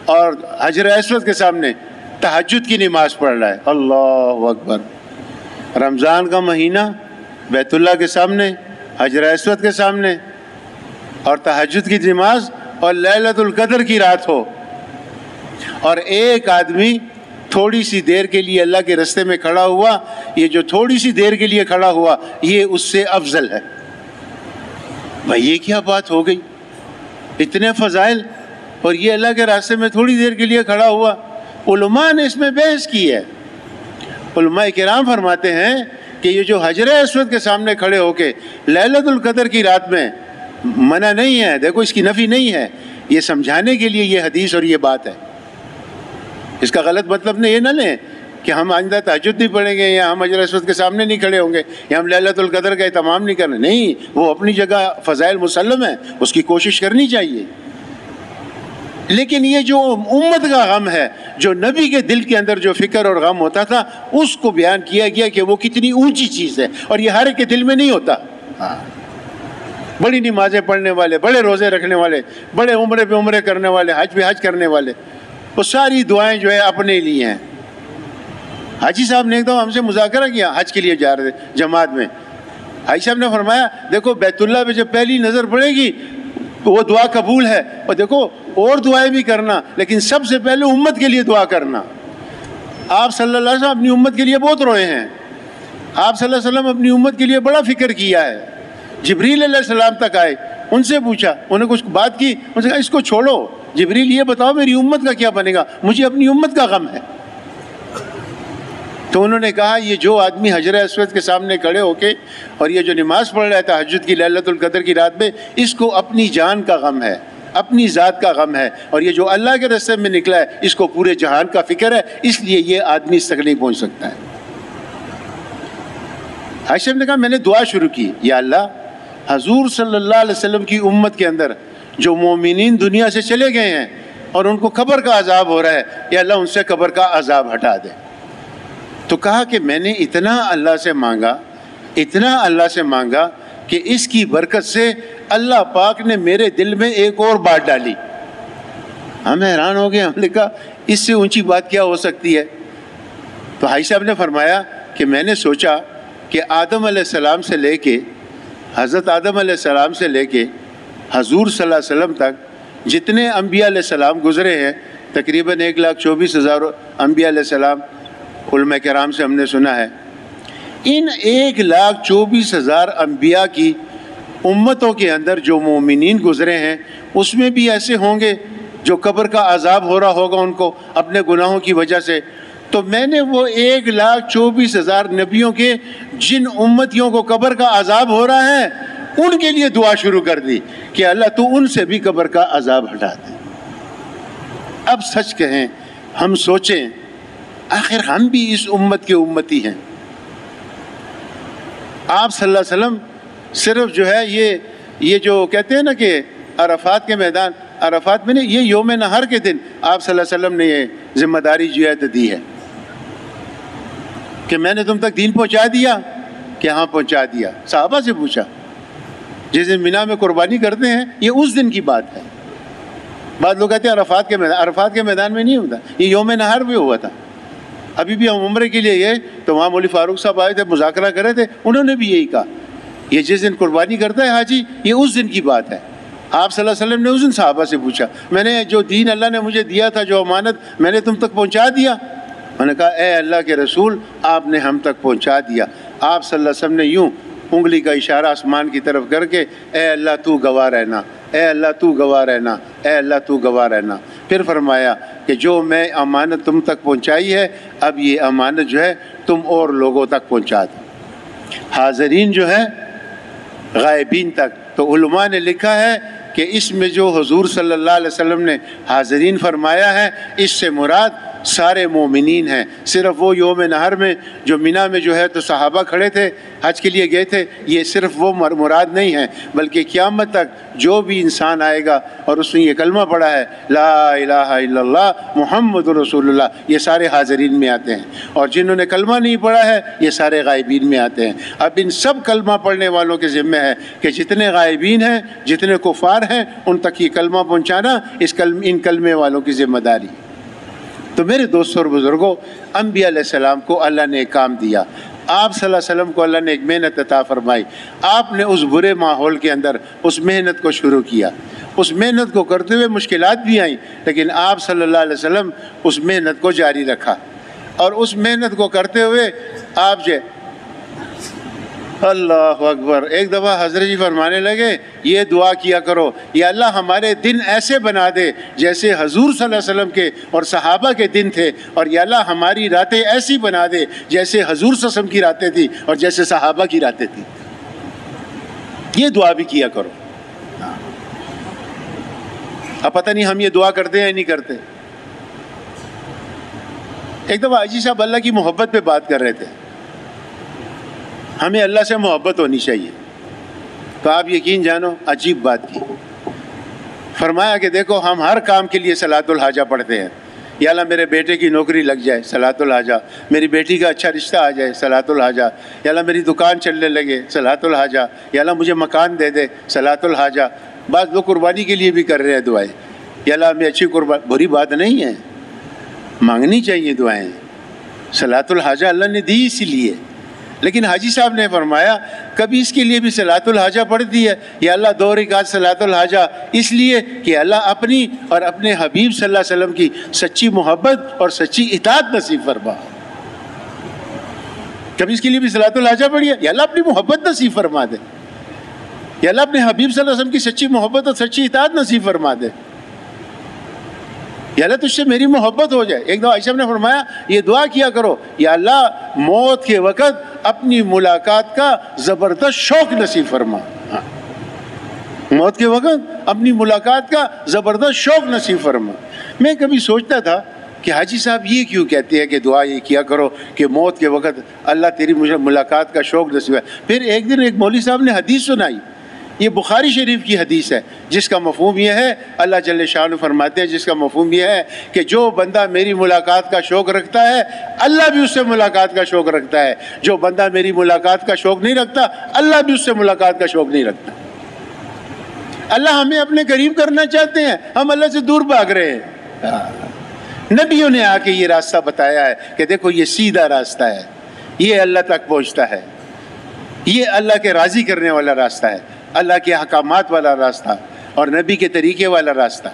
اور حجر اسود کے سامنے تہجد کی نماز پڑھ رہا ہے. اللہ اکبر. رمضان کا مہینہ، بیت اللہ کے سامنے، حجر اسود کے سامنے اور تہجد کی نماز اور لیلۃ القدر کی رات ہو، اور ایک آدمی تھوڑی سی دیر کے لیے اللہ کے رستے میں کھڑا ہوا. یہ جو تھوڑی سی دیر کے لیے کھڑا ہوا یہ اس سے افضل ہے. بھائی یہ کیا بات ہو گئی؟ اتنے فضائل اور یہ اللہ کے راستے میں تھوڑی دیر کے لیے کھڑا ہوا. علماء نے اس میں بحث کی ہے. علماء کرام فرماتے ہیں کہ یہ جو حجر اسود کے سامنے کھڑے ہو کے لیلۃ القدر کی رات میں منع نہیں ہے، دیکھو اس کی نفی نہیں ہے، یہ سمجھانے کے لیے یہ حدیث اور یہ بات ہے. اس کا غلط مطلب یہ نہ لیں کہ ہم آئندہ تہجد نہیں پڑھیں گے یا ہم حجر اسود کے سامنے نہیں کھڑے ہوں گے یا ہم لیلۃ القدر کا اہتمام نہیں کریں. نہیں، وہ اپنی جگہ فضائل مسلم ہے، اس کی کوشش کرنی چاہیے. لیکن یہ جو امت کا غم ہے، جو نبی کے دل کے اندر جو فکر اور غم ہوتا تھا، اس کو بیان کیا گیا کہ وہ کتنی اونچی چیز ہے اور یہ ہر ایک کے دل میں نہیں ہوتا. بڑی نمازیں پڑھنے والے، بڑے روزے رکھنے والے، بڑے عمرے پہ عمرے کرنے والے، حج پہ حج کرنے والے، وہ ساری دعائیں جو ہے اپنے لیے ہیں. حاجی صاحب نے ایک دم ہم سے مذاکرہ کیا، حج کے لیے جا رہے تھے جماعت میں. حاجی صاحب نے فرمایا دیکھو بیت اللہ پہ جب پہلی نظر پڑے گی تو وہ دعا قبول ہے، اور دیکھو اور دعائیں بھی کرنا لیکن سب سے پہلے امت کے لیے دعا کرنا. آپ صلی اللہ علیہ وسلم اپنی امت کے لیے بہت روئے ہیں. آپ صلی اللہ علیہ وسلم اپنی امت کے لیے بڑا فکر کیا ہے. جبریل علیہ السلام تک آئے، ان سے پوچھا، انہیں کچھ بات کی، ان سے کہا اس کو چھوڑو، جبریل یہ بتاؤ میری امت کا کیا بنے گا، مجھے اپنی امت کا غم ہے. تو انہوں نے کہا یہ جو آدمی حجر اسود کے سامنے کھڑے ہو کے اور یہ جو نماز پڑھ رہا ہے تہجد کی لیلۃ القدر کی رات میں، اس کو اپنی جان کا غم ہے، اپنی ذات کا غم ہے، اور یہ جو اللہ کے راستے میں نکلا ہے اس کو پورے جہان کا فکر ہے، اس لیے یہ آدمی اس تک نہیں پہنچ سکتا ہے. عائشہ نے کہا میں نے دعا شروع کی، یا اللہ حضور صلی اللہ علیہ وسلم کی امت کے اندر جو مومنین دنیا سے چلے گئے ہیں اور ان کو قبر کا عذاب ہو رہا ہے، یا اللہ ان سے قبر کا عذاب ہٹا دے۔ تو کہا کہ میں نے اتنا اللہ سے مانگا کہ اس کی برکت سے اللہ پاک نے میرے دل میں ایک اور بات ڈالی۔ ہم حیران ہو گئے، ہم نے کہا اس سے اونچی بات کیا ہو سکتی ہے؟ تو حاجی صاحب نے فرمایا کہ میں نے سوچا کہ آدم علیہ السلام سے لے کے حضرت آدم علیہ السلام سے لے کے حضور صلی اللہ علیہ وسلم تک جتنے انبیاء علیہ السلام گزرے ہیں، تقریباً 1,24,000 انبیاء علیہ السلام علماء کرام سے ہم نے سنا ہے، ان 1,24,000 انبیاء کی امتوں کے اندر جو مومنین گزرے ہیں اس میں بھی ایسے ہوں گے جو قبر کا عذاب ہو رہا ہوگا ان کو اپنے گناہوں کی وجہ سے۔ تو میں نے وہ 1,24,000 نبیوں کے جن امتیوں کو قبر کا عذاب ہو رہا ہے ان کے لیے دعا شروع کر دی کہ اللہ تو ان سے بھی قبر کا عذاب ہٹا دے۔ اب سچ کہیں، ہم سوچیں، آخر ہم بھی اس امت کے امتی ہیں۔ آپ صلی اللہ علیہ وسلم صرف جو ہے یہ جو کہتے ہیں نا کہ عرفات کے میدان، عرفات میں نہیں، یہ یوم نحر کے دن آپ صلی اللہ علیہ وسلم نے یہ ذمہ داری جو ہے دی ہے کہ میں نے تم تک دین پہنچا دیا، کہ ہاں پہنچا دیا۔ صحابہ سے پوچھا، جس دن مینا میں قربانی کرتے ہیں یہ اس دن کی بات ہے۔ بعض لوگ کہتے ہیں عرفات کے میدان میں نہیں ہوتا، یہ یوم نحر بھی ہوا تھا۔ ابھی بھی ہم عمرے کے لیے گئے تو وہاں مولوی فاروق صاحب آئے تھے، مذاکرہ کر رہے تھے، انہوں نے بھی یہی کہا، یہ جس دن قربانی کرتا ہے حاجی یہ اس دن کی بات ہے۔ آپ صلی اللہ علیہ وسلم نے اس دن صحابہ سے پوچھا، میں نے جو دین اللہ نے مجھے دیا تھا، جو امانت میں نے تم تک پہنچا دیا؟ میں نے کہا اے اللہ کے رسول آپ نے ہم تک پہنچا دیا۔ آپ صلی اللہ علیہ وسلم نے یوں انگلی کا اشارہ آسمان کی طرف کر کے اے اللہ تو گواہ رہنا، اے اللہ تو گواہ رہنا، اے اللہ تو گواہ رہنا۔ پھر فرمایا کہ جو میں امانت تم تک پہنچائی ہے اب یہ امانت جو ہے تم اور لوگوں تک پہنچا دو، حاضرین جو ہے غائبین تک۔ تو علماء نے لکھا ہے کہ اس میں جو حضور صلی اللہ علیہ وسلم نے حاضرین فرمایا ہے اس سے مراد سارے مومنین ہیں۔ صرف وہ یوم نحر میں جو مینا میں جو ہے تو صحابہ کھڑے تھے، حج کے لیے گئے تھے، یہ صرف وہ مراد نہیں ہے، بلکہ قیامت تک جو بھی انسان آئے گا اور اس نے یہ کلمہ پڑھا ہے لا الہ الا اللہ محمد رسول اللہ، یہ سارے حاضرین میں آتے ہیں، اور جنہوں نے کلمہ نہیں پڑھا ہے یہ سارے غائبین میں آتے ہیں۔ اب ان سب کلمہ پڑھنے والوں کے ذمہ ہے کہ جتنے غائبین ہیں، جتنے کفار ہیں، ان تک یہ کلمہ پہنچانا ان کلمے والوں کی ذمہ داری۔ تو میرے دوستوں اور بزرگوں، انبیاء علیہ السلام کو اللہ نے ایک کام دیا، آپ صلی اللہ علیہ وسلم کو اللہ نے ایک محنت عطا فرمائی۔ آپ نے اس برے ماحول کے اندر اس محنت کو شروع کیا، اس محنت کو کرتے ہوئے مشکلات بھی آئیں، لیکن آپ صلی اللہ علیہ وسلم اس محنت کو جاری رکھا، اور اس محنت کو کرتے ہوئے آپ جو اللہ اکبر، ایک دفعہ حضرت جی فرمانے لگے یہ دعا کیا کرو، یا اللہ ہمارے دن ایسے بنا دے جیسے حضور صلی اللہ علیہ وسلم کے اور صحابہ کے دن تھے، اور یا اللہ ہماری راتیں ایسی بنا دے جیسے حضور صلی اللہ علیہ وسلم کی راتیں تھیں اور جیسے صحابہ کی راتیں تھیں۔ یہ دعا بھی کیا کرو۔ اب پتہ نہیں ہم یہ دعا کرتے ہیں یا نہیں کرتے۔ ایک دفعہ حاجی صاحب اللہ کی محبت پہ بات کر رہے تھے، ہمیں اللہ سے محبت ہونی چاہیے، تو آپ یقین جانو عجیب بات کی، فرمایا کہ دیکھو ہم ہر کام کے لیے صلاۃ الحاجہ پڑھتے ہیں، یا اللہ میرے بیٹے کی نوکری لگ جائے صلاۃ الحاجہ، میری بیٹی کا اچھا رشتہ آ جائے صلاۃ الحاجہ، یا اللہ میری دکان چلنے لگے صلاۃ الحاجہ، یا اللہ مجھے مکان دے دے صلاۃ الحاجہ۔ بعض لوگ قربانی کے لیے بھی کر رہے ہیں دعائیں، یا اللہ ہمیں اچھی قربانی، بری بات نہیں ہے، مانگنی چاہیے دعائیں، صلاۃ الحاجہ اللہ نے دی اسی لیے۔ لیکن حاجی صاحب نے فرمایا کبھی اس کے لیے بھی صلاۃ الحاجہ پڑھ دی ہے، یا اللہ 2 رکعت صلاۃ الحاجہ، اس لیے کہ اللہ اپنی اور اپنے حبیب صلی اللہ علیہ وسلم کی سچی محبت اور سچی اطاعت نصیب فرما۔ کبھی اس کے لیے بھی صلاۃ الحاجہ پڑھی ہے، یا اللہ اپنی محبت نصیب فرما دے، یا اللہ اپنے حبیب صلی اللہ علیہ وسلم کی سچی محبت اور سچی اطاعت نصیب فرما دے، یا اللہ تجھ سے میری محبت ہو جائے۔ ایک دفعہ عائشہ نے فرمایا یہ دعا کیا کرو، یا اللہ موت کے وقت اپنی ملاقات کا زبردست شوق نصیب فرما، موت کے وقت اپنی ملاقات کا زبردست شوق نصیب فرما۔ میں کبھی سوچتا تھا کہ حاجی صاحب یہ کیوں کہتے ہیں کہ دعا یہ کیا کرو کہ موت کے وقت اللہ تیری مجھے ملاقات کا شوق نصیب ہے. پھر ایک دن ایک مولوی صاحب نے حدیث سنائی، یہ بخاری شریف کی حدیث ہے، جس کا مفہوم یہ ہے، اللہ جل شانہ فرماتے ہیں جس کا مفہوم یہ ہے کہ جو بندہ میری ملاقات کا شوق رکھتا ہے اللہ بھی اس سے ملاقات کا شوق رکھتا ہے، جو بندہ میری ملاقات کا شوق نہیں رکھتا اللہ بھی اس سے ملاقات کا شوق نہیں رکھتا. اللہ ہمیں اپنے قریب کرنا چاہتے ہیں، ہم اللہ سے دور بھاگ رہے ہیں. نبیوں نے آ کے یہ راستہ بتایا ہے کہ دیکھو یہ سیدھا راستہ ہے، یہ اللہ تک پہنچتا ہے، یہ اللہ کے راضی کرنے والا راستہ ہے، اللہ کے احکامات والا راستہ اور نبی کے طریقے والا راستہ.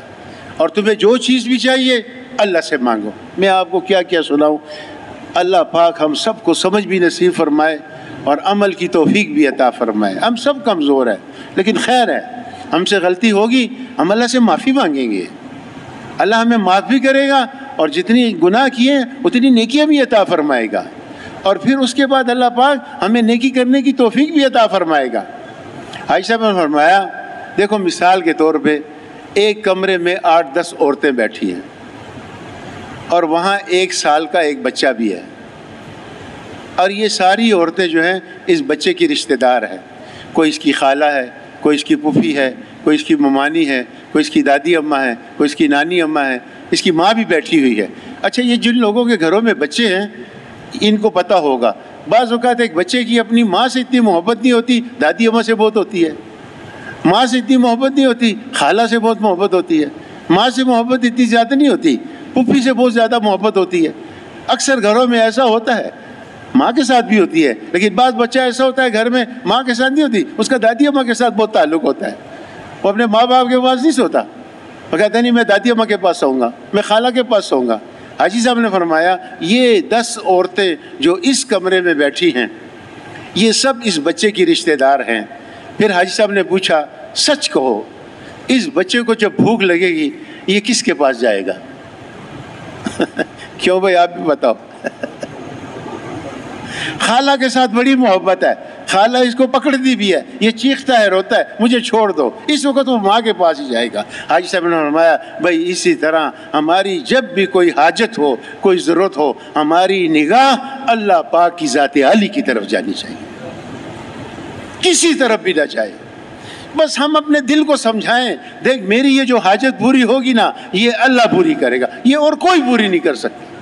اور تمہیں جو چیز بھی چاہیے اللہ سے مانگو. میں آپ کو کیا کیا سناؤں. اللہ پاک ہم سب کو سمجھ بھی نصیب فرمائے اور عمل کی توفیق بھی عطا فرمائے. ہم سب کمزور ہیں لیکن خیر ہے، ہم سے غلطی ہوگی ہم اللہ سے معافی مانگیں گے، اللہ ہمیں معاف بھی کرے گا اور جتنی گناہ کیے اتنی نیکیاں بھی عطا فرمائے گا، اور پھر اس کے بعد اللہ پاک ہمیں نیکی کرنے کی توفیق بھی عطا فرمائے گا. عائشہ نے فرمایا دیکھو مثال کے طور پہ ایک کمرے میں 8-10 عورتیں بیٹھی ہیں اور وہاں 1 سال کا ایک بچہ بھی ہے، اور یہ ساری عورتیں جو ہیں اس بچے کی رشتہ دار ہیں. کوئی اس کی خالہ ہے، کوئی اس کی پھوپھی ہے، کوئی اس کی ممانی ہے، کوئی اس کی دادی اماں ہے، کوئی اس کی نانی اماں ہے، اس کی ماں بھی بیٹھی ہوئی ہے. اچھا یہ جن لوگوں کے گھروں میں بچے ہیں ان کو پتہ ہوگا بعض اوقات ایک بچے کی اپنی ماں سے اتنی محبت نہیں ہوتی، دادی اماں سے بہت ہوتی ہے. ماں سے اتنی محبت نہیں ہوتی، خالہ سے بہت محبت ہوتی ہے. ماں سے محبت اتنی زیادہ نہیں ہوتی، پھوپھی سے بہت زیادہ محبت ہوتی ہے. اکثر گھروں میں ایسا ہوتا ہے، ماں کے ساتھ بھی ہوتی ہے، لیکن بعض بچہ ایسا ہوتا ہے گھر میں ماں کے ساتھ نہیں ہوتی، اس کا دادی اماں کے ساتھ بہت تعلق ہوتا ہے. وہ اپنے ماں باپ کے پاس نہیں سوتا، وہ کہتا نہیں میں دادی اماں کے پاس سوؤں گا، میں خالہ کے پاس سوؤں گا. حاجی صاحب نے فرمایا یہ 10 عورتیں جو اس کمرے میں بیٹھی ہیں یہ سب اس بچے کی رشتہ دار ہیں. پھر حاجی صاحب نے پوچھا سچ کہو اس بچے کو جب بھوک لگے گی یہ کس کے پاس جائے گا؟ کیوں بھائی آپ بھی بتاؤ. خالہ کے ساتھ بڑی محبت ہے، خالہ اس کو پکڑتی بھی ہے، یہ چیختا ہے روتا ہے مجھے چھوڑ دو، اس وقت وہ ماں کے پاس ہی جائے گا. حاجی صاحب نے فرمایا بھائی اسی طرح ہماری جب بھی کوئی حاجت ہو، کوئی ضرورت ہو، ہماری نگاہ اللہ پاک کی ذات عالی کی طرف جانی چاہیے، کسی طرف بھی نہ جائے. بس ہم اپنے دل کو سمجھائیں دیکھ میری یہ جو حاجت پوری ہوگی نا یہ اللہ پوری کرے گا، یہ اور کوئی پوری نہیں کر سکتا.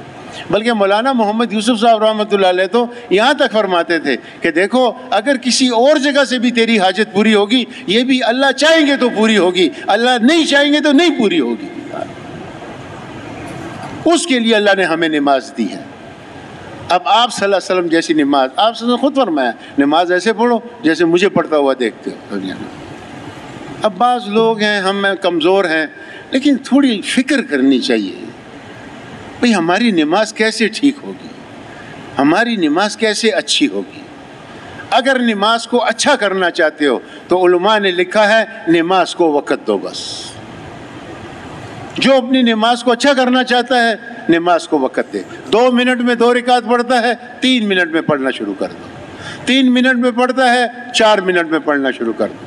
بلکہ مولانا محمد یوسف صاحب رحمۃ اللہ علیہ تو یہاں تک فرماتے تھے کہ دیکھو اگر کسی اور جگہ سے بھی تیری حاجت پوری ہوگی یہ بھی اللہ چاہیں گے تو پوری ہوگی، اللہ نہیں چاہیں گے تو نہیں پوری ہوگی. اس کے لیے اللہ نے ہمیں نماز دی ہے. اب آپ صلی اللہ علیہ وسلم جیسی نماز، آپ صلی اللہ علیہ وسلم خود فرمایا نماز ایسے پڑھو جیسے مجھے پڑھتا ہوا دیکھتے ہو دنیا میں. اب بعض لوگ ہیں ہم کمزور ہیں لیکن تھوڑی فکر کرنی چاہیے بھئی ہماری نماز کیسے ٹھیک ہوگی، ہماری نماز کیسے اچھی ہوگی. اگر نماز کو اچھا کرنا چاہتے ہو تو علماء نے لکھا ہے نماز کو وقت دو. بس جو اپنی نماز کو اچھا کرنا چاہتا ہے نماز کو وقت دے. 2 منٹ میں 2 رکعت پڑھتا ہے 3 منٹ میں پڑھنا شروع کر دو، 3 منٹ میں پڑھتا ہے 4 منٹ میں پڑھنا شروع کر دو.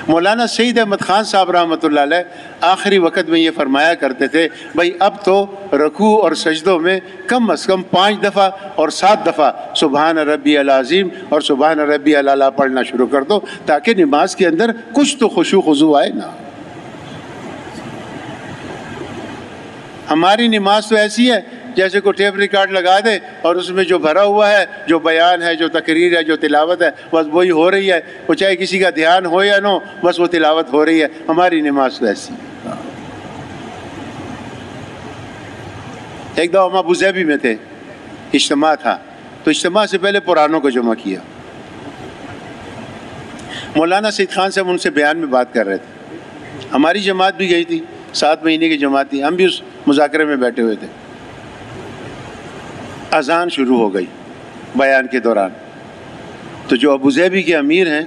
مولانا سعید احمد خان صاحب رحمۃ اللہ علیہ آخری وقت میں یہ فرمایا کرتے تھے بھائی اب تو رکوع اور سجدوں میں کم از کم 5 دفعہ اور 7 دفعہ سبحان ربی العظیم اور سبحان ربی الاعلیٰ پڑھنا شروع کر دو تاکہ نماز کے اندر کچھ تو خشوع خضوع آئے نا. ہماری نماز تو ایسی ہے جیسے کوئی ٹیپ ریکارڈ لگا دے اور اس میں جو بھرا ہوا ہے، جو بیان ہے، جو تقریر ہے، جو تلاوت ہے، بس وہی ہو رہی ہے. وہ چاہے کسی کا دھیان ہو یا نہ ہو بس وہ تلاوت ہو رہی ہے. ہماری نماز تو ایسی ہے. ایک دفعہ ہم ابوظہبی میں تھے، اجتماع تھا، تو اجتماع سے پہلے پرانوں کو جمع کیا. مولانا سید خان صاحب ان سے بیان میں بات کر رہے تھے. ہماری جماعت بھی گئی تھی، 7 مہینے کی جماعت تھی، ہم بھی اس مذاکرے میں بیٹھے ہوئے تھے. اذان شروع ہو گئی بیان کے دوران، تو جو ابوظہبی کے امیر ہیں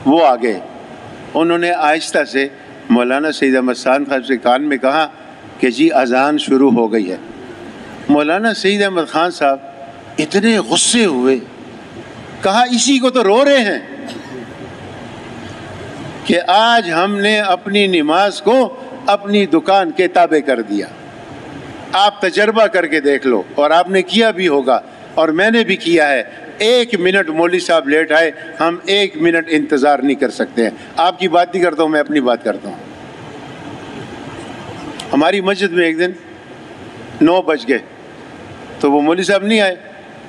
وہ آ گئے. انہوں نے آہستہ سے مولانا سید احمد خان صاحب سے کان میں کہا کہ جی اذان شروع ہو گئی ہے. مولانا سید احمد خان صاحب اتنے غصے ہوئے، کہا اسی کو تو رو رہے ہیں کہ آج ہم نے اپنی نماز کو اپنی دکان کے تابع کر دیا. آپ تجربہ کر کے دیکھ لو، اور آپ نے کیا بھی ہوگا اور میں نے بھی کیا ہے، 1 منٹ مولوی صاحب لیٹ آئے ہم 1 منٹ انتظار نہیں کر سکتے ہیں۔ آپ کی بات نہیں کرتا ہوں، میں اپنی بات کرتا ہوں۔ ہماری مسجد میں ایک دن 9 بج گئے تو وہ مولوی صاحب نہیں آئے،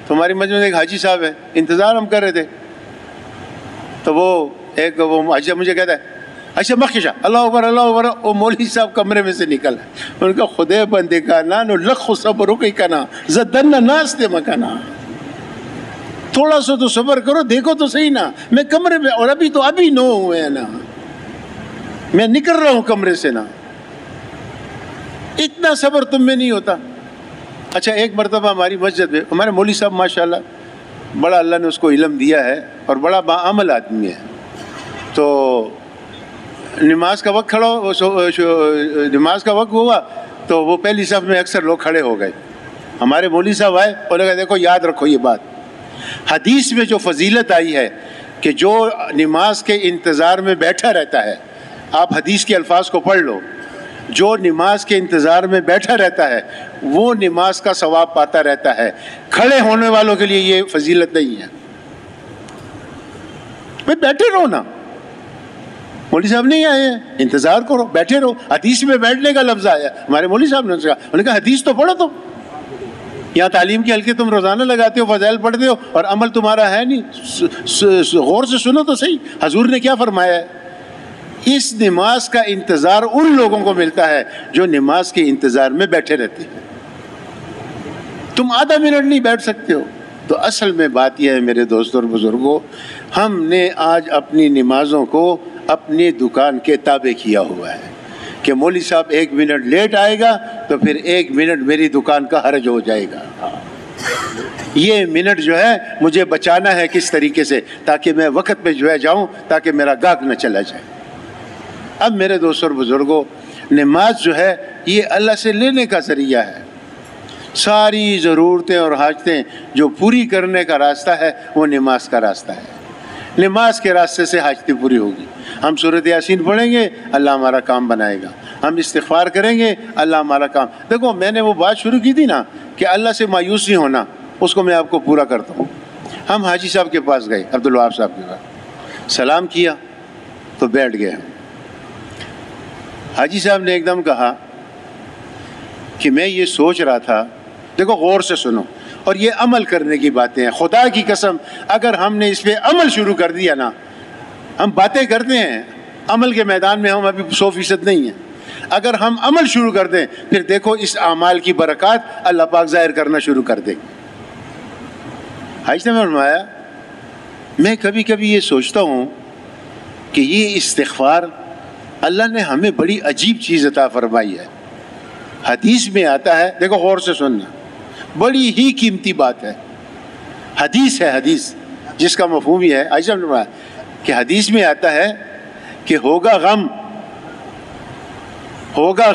تو ہماری مسجد میں ایک حاجی صاحب ہے، انتظار ہم کر رہے تھے، تو وہ حاجی صاحب مجھے کہتا ہے اچھا مخشا اللہ اکبر اللہ اکبر، وہ مولوی صاحب کمرے میں سے نکل ہے، ان کا خدے بندے کا نانو لکھ صبر ہو کنا زدن ناس دے مکانا، تھوڑا سا تو صبر کرو، دیکھو تو صحیح نا، میں کمرے میں، اور ابھی 9 ہوئے ہیں نا، میں نکل رہا ہوں کمرے سے نا، اتنا صبر تم میں نہیں ہوتا۔ اچھا ایک مرتبہ ہماری مسجد میں ہمارے مولوی صاحب ماشاءاللہ بڑا اللہ نے اس کو علم دیا ہے اور بڑا باعمل آدمی ہے، تو نماز کا وقت نماز کا وقت ہوا تو وہ پہلی صف میں اکثر لوگ کھڑے ہو گئے، ہمارے مولوی صاحب آئے اور کہا دیکھو یاد رکھو یہ بات، حدیث میں جو فضیلت آئی ہے کہ جو نماز کے انتظار میں بیٹھا رہتا ہے، آپ حدیث کے الفاظ کو پڑھ لو، جو نماز کے انتظار میں بیٹھا رہتا ہے وہ نماز کا ثواب پاتا رہتا ہے، کھڑے ہونے والوں کے لیے یہ فضیلت نہیں ہے۔ بھائی بیٹھے رہو نا، مولوی صاحب نہیں آئے ہیں انتظار کرو، بیٹھے رہو، حدیث میں بیٹھنے کا لفظ آیا، ہمارے مولوی صاحب نے کہا، انہوں نے کہا حدیث تو پڑھو، تو یہاں تعلیم کے حلقے تم روزانہ لگاتے ہو، فضائل پڑھتے ہو اور عمل تمہارا ہے نہیں، غور سے سنو تو صحیح حضور نے کیا فرمایا ہے۔ اس نماز کا انتظار ان لوگوں کو ملتا ہے جو نماز کے انتظار میں بیٹھے رہتے ہیں، تم آدھا منٹ نہیں بیٹھ سکتے ہو۔ تو اصل میں بات یہ ہے میرے دوستوں اور بزرگوں، ہم نے آج اپنی نمازوں کو اپنی دکان کے تابع کیا ہوا ہے کہ مولوی صاحب 1 منٹ لیٹ آئے گا تو پھر 1 منٹ میری دکان کا حرج ہو جائے گا، یہ منٹ جو ہے مجھے بچانا ہے کس طریقے سے تاکہ میں وقت پہ جو ہے جاؤں، تاکہ میرا گاہک نہ چلا جائے۔ اب میرے دوستوں اور بزرگوں، نماز جو ہے یہ اللہ سے لینے کا ذریعہ ہے، ساری ضرورتیں اور حاجتیں جو پوری کرنے کا راستہ ہے وہ نماز کا راستہ ہے، نماز کے راستے سے حاجتیں پوری ہوگی۔ ہم سورۃ یاسین پڑھیں گے اللہ ہمارا کام بنائے گا، ہم استغفار کریں گے اللہ ہمارا کام۔ دیکھو میں نے وہ بات شروع کی تھی نا کہ اللہ سے مایوس نہیں ہونا، اس کو میں آپ کو پورا کرتا ہوں۔ ہم حاجی صاحب کے پاس گئے، عبدالوہاب صاحب کے پاس، سلام کیا تو بیٹھ گئے۔ حاجی صاحب نے ایک دم کہا کہ میں یہ سوچ رہا تھا، دیکھو غور سے سنو، اور یہ عمل کرنے کی باتیں ہیں، خدا کی قسم اگر ہم نے اس پہ عمل شروع کر دیا نا، ہم باتیں کرتے ہیں عمل کے میدان میں ہم ابھی 100% نہیں ہیں، اگر ہم عمل شروع کر دیں پھر دیکھو اس اعمال کی برکات اللہ پاک ظاہر کرنا شروع کر دے گا۔ حاجی صاحب نے فرمایا میں کبھی کبھی یہ سوچتا ہوں کہ یہ استغفار اللہ نے ہمیں بڑی عجیب چیز عطا فرمائی ہے، حدیث میں آتا ہے، دیکھو غور سے سننا، بڑی ہی قیمتی بات ہے، حدیث ہے، حدیث جس کا مفہوم یہ ہے، حاجی صاحب نے فرمایا کہ حدیث میں آتا ہے کہ ہوگا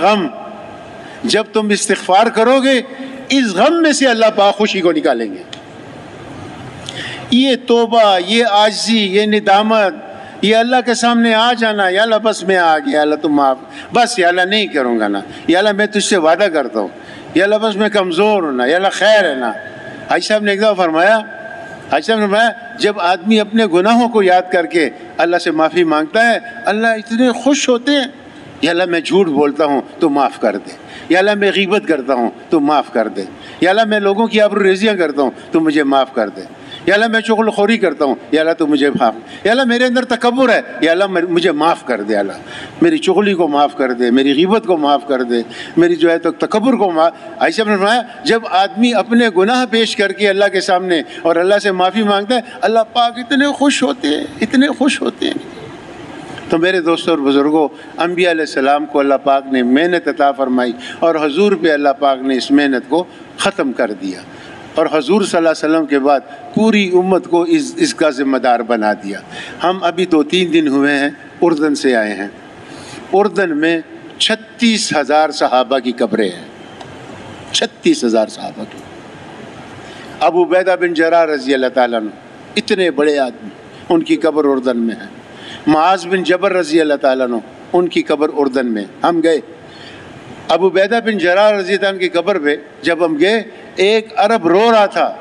غم جب تم استغفار کرو گے، اس غم میں سے اللہ پاک خوشی کو نکالیں گے۔ یہ توبہ، یہ عاجزی، یہ ندامت، یہ اللہ کے سامنے آ جانا، یا اللہ بس میں آ گیا، اللہ تم معاف، بس یا اللہ نہیں کروں گا نا، یا اللہ میں تجھ سے وعدہ کرتا ہوں، یا اللہ بس میں کمزور ہوں نا، یا اللہ خیر ہے نا۔ حاجی صاحب نے ایک دفعہ فرمایا، جب آدمی اپنے گناہوں کو یاد کر کے اللہ سے معافی مانگتا ہے، اللہ اتنے خوش ہوتے ہیں، یا اللہ میں جھوٹ بولتا ہوں تو معاف کر دے، یا اللہ میں غیبت کرتا ہوں تو معاف کر دے، یا اللہ میں لوگوں کی آبروریزیاں کرتا ہوں تو مجھے معاف کر دے، یا اللہ میں چغل خوری کرتا ہوں، یا اللہ تو مجھے معاف، یا اللہ میرے اندر تکبر ہے، یا اللہ مجھے معاف کر دے، اللہ میری چغلی کو معاف کر دے، میری غیبت کو معاف کر دے، میری جو ہے تو تکبر کو معاف۔ ایسا نے فرمایا جب آدمی اپنے گناہ پیش کر کے اللہ کے سامنے اور اللہ سے معافی مانگتا ہے، اللہ پاک اتنے خوش ہوتے ہیں، اتنے خوش ہوتے ہیں۔ تو میرے دوستوں اور بزرگوں، انبیاء علیہ السلام کو اللہ پاک نے محنت عطا فرمائی اور حضور پہ اللہ پاک نے اس محنت کو ختم کر دیا، اور حضور صلی اللہ علیہ وسلم کے بعد پوری امت کو اس کا ذمہ دار بنا دیا۔ ہم ابھی 2-3 دن ہوئے ہیں اردن سے آئے ہیں، اردن میں 36,000 صحابہ کی قبریں ہیں، 36,000 صحابہ کی۔ ابو عبیدہ بن جراح رضی اللہ تعالیٰ عنہ، اتنے بڑے آدمی، ان کی قبر اردن میں ہے۔ معاذ بن جبل رضی اللہ تعالیٰ عنہ، ان کی قبر اردن میں۔ ہم گئے ابو عبیدہ بن جراح رضی اللہ عنہ کی قبر پہ جب ہم گئے، ایک عرب رو رہا تھا،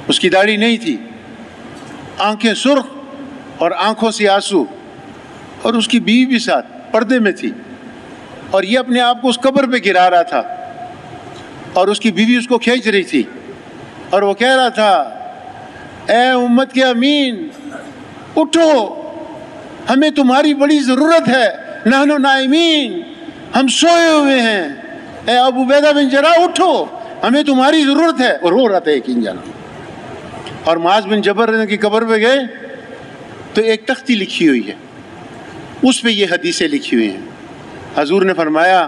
اس کی داڑھی نہیں تھی، آنکھیں سرخ اور آنکھوں سے آنسو، اور اس کی بیوی بھی ساتھ پردے میں تھی، اور یہ اپنے آپ کو اس قبر پہ گرا رہا تھا، اور اس کی بیوی اس کو کھینچ رہی تھی، اور وہ کہہ رہا تھا اے امت کے امین اٹھو، ہمیں تمہاری بڑی ضرورت ہے، نحن نائمین، ہم سوئے ہوئے ہیں، اے ابو عبیدہ بن جراح اٹھو، ہمیں تمہاری ضرورت ہے۔ اور رو رہا تھا یقین جانا۔ اور معاذ بن جبل کی قبر پہ گئے تو ایک تختی لکھی ہوئی ہے، اس پہ یہ حدیثیں لکھی ہوئی ہیں۔ حضور نے فرمایا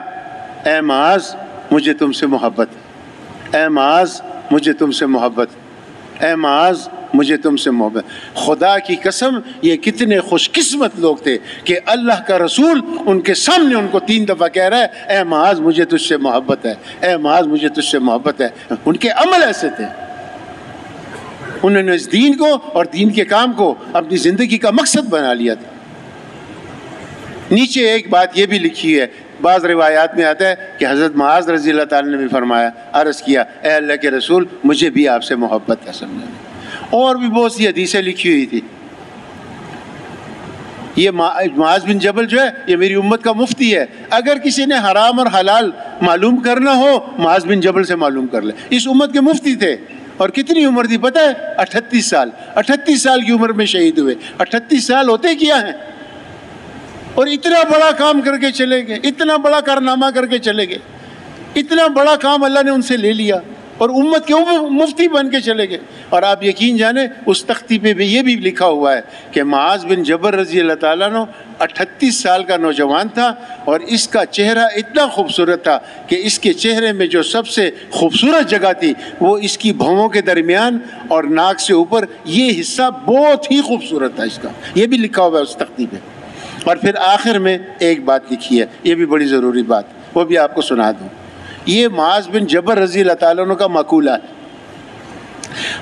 اے معاذ مجھے تم سے محبت ہے، اے معاذ مجھے تم سے محبت ہے، اے معاذ مجھے تم سے محبت۔ خدا کی قسم یہ کتنے خوش قسمت لوگ تھے کہ اللہ کا رسول ان کے سامنے ان کو 3 دفعہ کہہ رہا ہے اے معاذ مجھے تجھ سے محبت ہے، اے معاذ مجھے تجھ سے محبت ہے۔ ان کے عمل ایسے تھے، انہوں نے اس دین کو اور دین کے کام کو اپنی زندگی کا مقصد بنا لیا تھا۔ نیچے ایک بات یہ بھی لکھی ہے، بعض روایات میں آتا ہے کہ حضرت معاذ رضی اللہ تعالیٰ نے بھی فرمایا، عرض کیا اے اللہ کے رسول مجھے بھی آپ سے محبت ہے سمجھا۔ اور بھی بہت سی حدیثیں لکھی ہوئی تھی۔ یہ معاذ بن جبل جو ہے یہ میری امت کا مفتی ہے، اگر کسی نے حرام اور حلال معلوم کرنا ہو معاذ بن جبل سے معلوم کر لے۔ اس امت کے مفتی تھے، اور کتنی عمر تھی پتہ ہے؟ 38 سال 38 سال کی عمر میں شہید ہوئے۔ 38 سال ہوتے کیا ہیں؟ اور اتنا بڑا کام کر کے چلے گئے، اتنا بڑا کارنامہ کر کے چلے گئے، اتنا بڑا کام اللہ نے ان سے لے لیا، اور امت کے مفتی بن کے چلے گئے۔ اور آپ یقین جانیں اس تختی پہ بھی یہ بھی لکھا ہوا ہے کہ معاذ بن جبل رضی اللہ تعالیٰ عنہ 38 سال کا نوجوان تھا، اور اس کا چہرہ اتنا خوبصورت تھا کہ اس کے چہرے میں جو سب سے خوبصورت جگہ تھی وہ اس کی بھووں کے درمیان اور ناک سے اوپر، یہ حصہ بہت ہی خوبصورت تھا اس کا، یہ بھی لکھا ہوا ہے اس تختی پہ۔ اور پھر آخر میں ایک بات لکھی ہے، یہ بھی بڑی ضروری بات، وہ بھی آپ کو سنا دوں۔ یہ معاذ بن جبل رضی اللہ تعالیٰ عنہ کا مقولہ ہے۔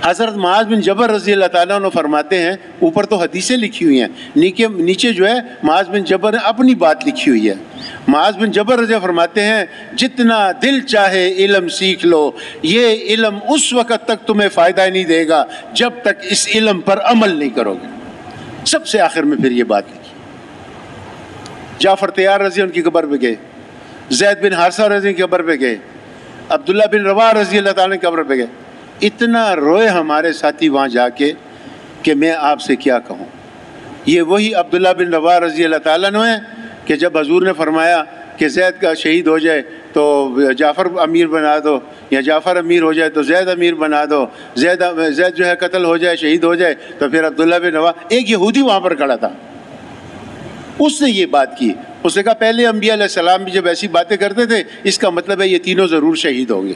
حضرت معاذ بن جبل رضی اللہ تعالیٰ عنہ فرماتے ہیں، اوپر تو حدیثیں لکھی ہوئی ہیں، نیچے جو ہے معاذ بن جبل نے اپنی بات لکھی ہوئی ہے۔ معاذ بن جبل رضی اللہ فرماتے ہیں جتنا دل چاہے علم سیکھ لو، یہ علم اس وقت تک تمہیں فائدہ نہیں دے گا جب تک اس علم پر عمل نہیں کرو گے۔ سب سے آخر میں پھر یہ بات لکھی۔ جعفر طیار رضی اللہ کی قبر پہ گئے، زید بن حارثہ رضی کی قبر پہ گئے، عبداللہ بن رواح رضی اللہ تعالیٰ کی قبر پہ گئے، اتنا روئے ہمارے ساتھی وہاں جا کے کہ میں آپ سے کیا کہوں۔ یہ وہی عبداللہ بن رواح رضی اللہ تعالیٰ عنہ ہیں کہ جب حضور نے فرمایا کہ زید کا شہید ہو جائے تو جعفر امیر بنا دو، یا جعفر امیر ہو جائے تو زید امیر بنا دو، زید جو ہے قتل ہو جائے شہید ہو جائے تو پھر عبداللہ بن رواح، ایک یہودی وہاں پر کھڑا تھا، اس نے یہ بات کی۔ اس نے کہا پہلے انبیاء علیہ السلام بھی جب ایسی باتیں کرتے تھے اس کا مطلب ہے یہ تینوں ضرور شہید ہوں گے۔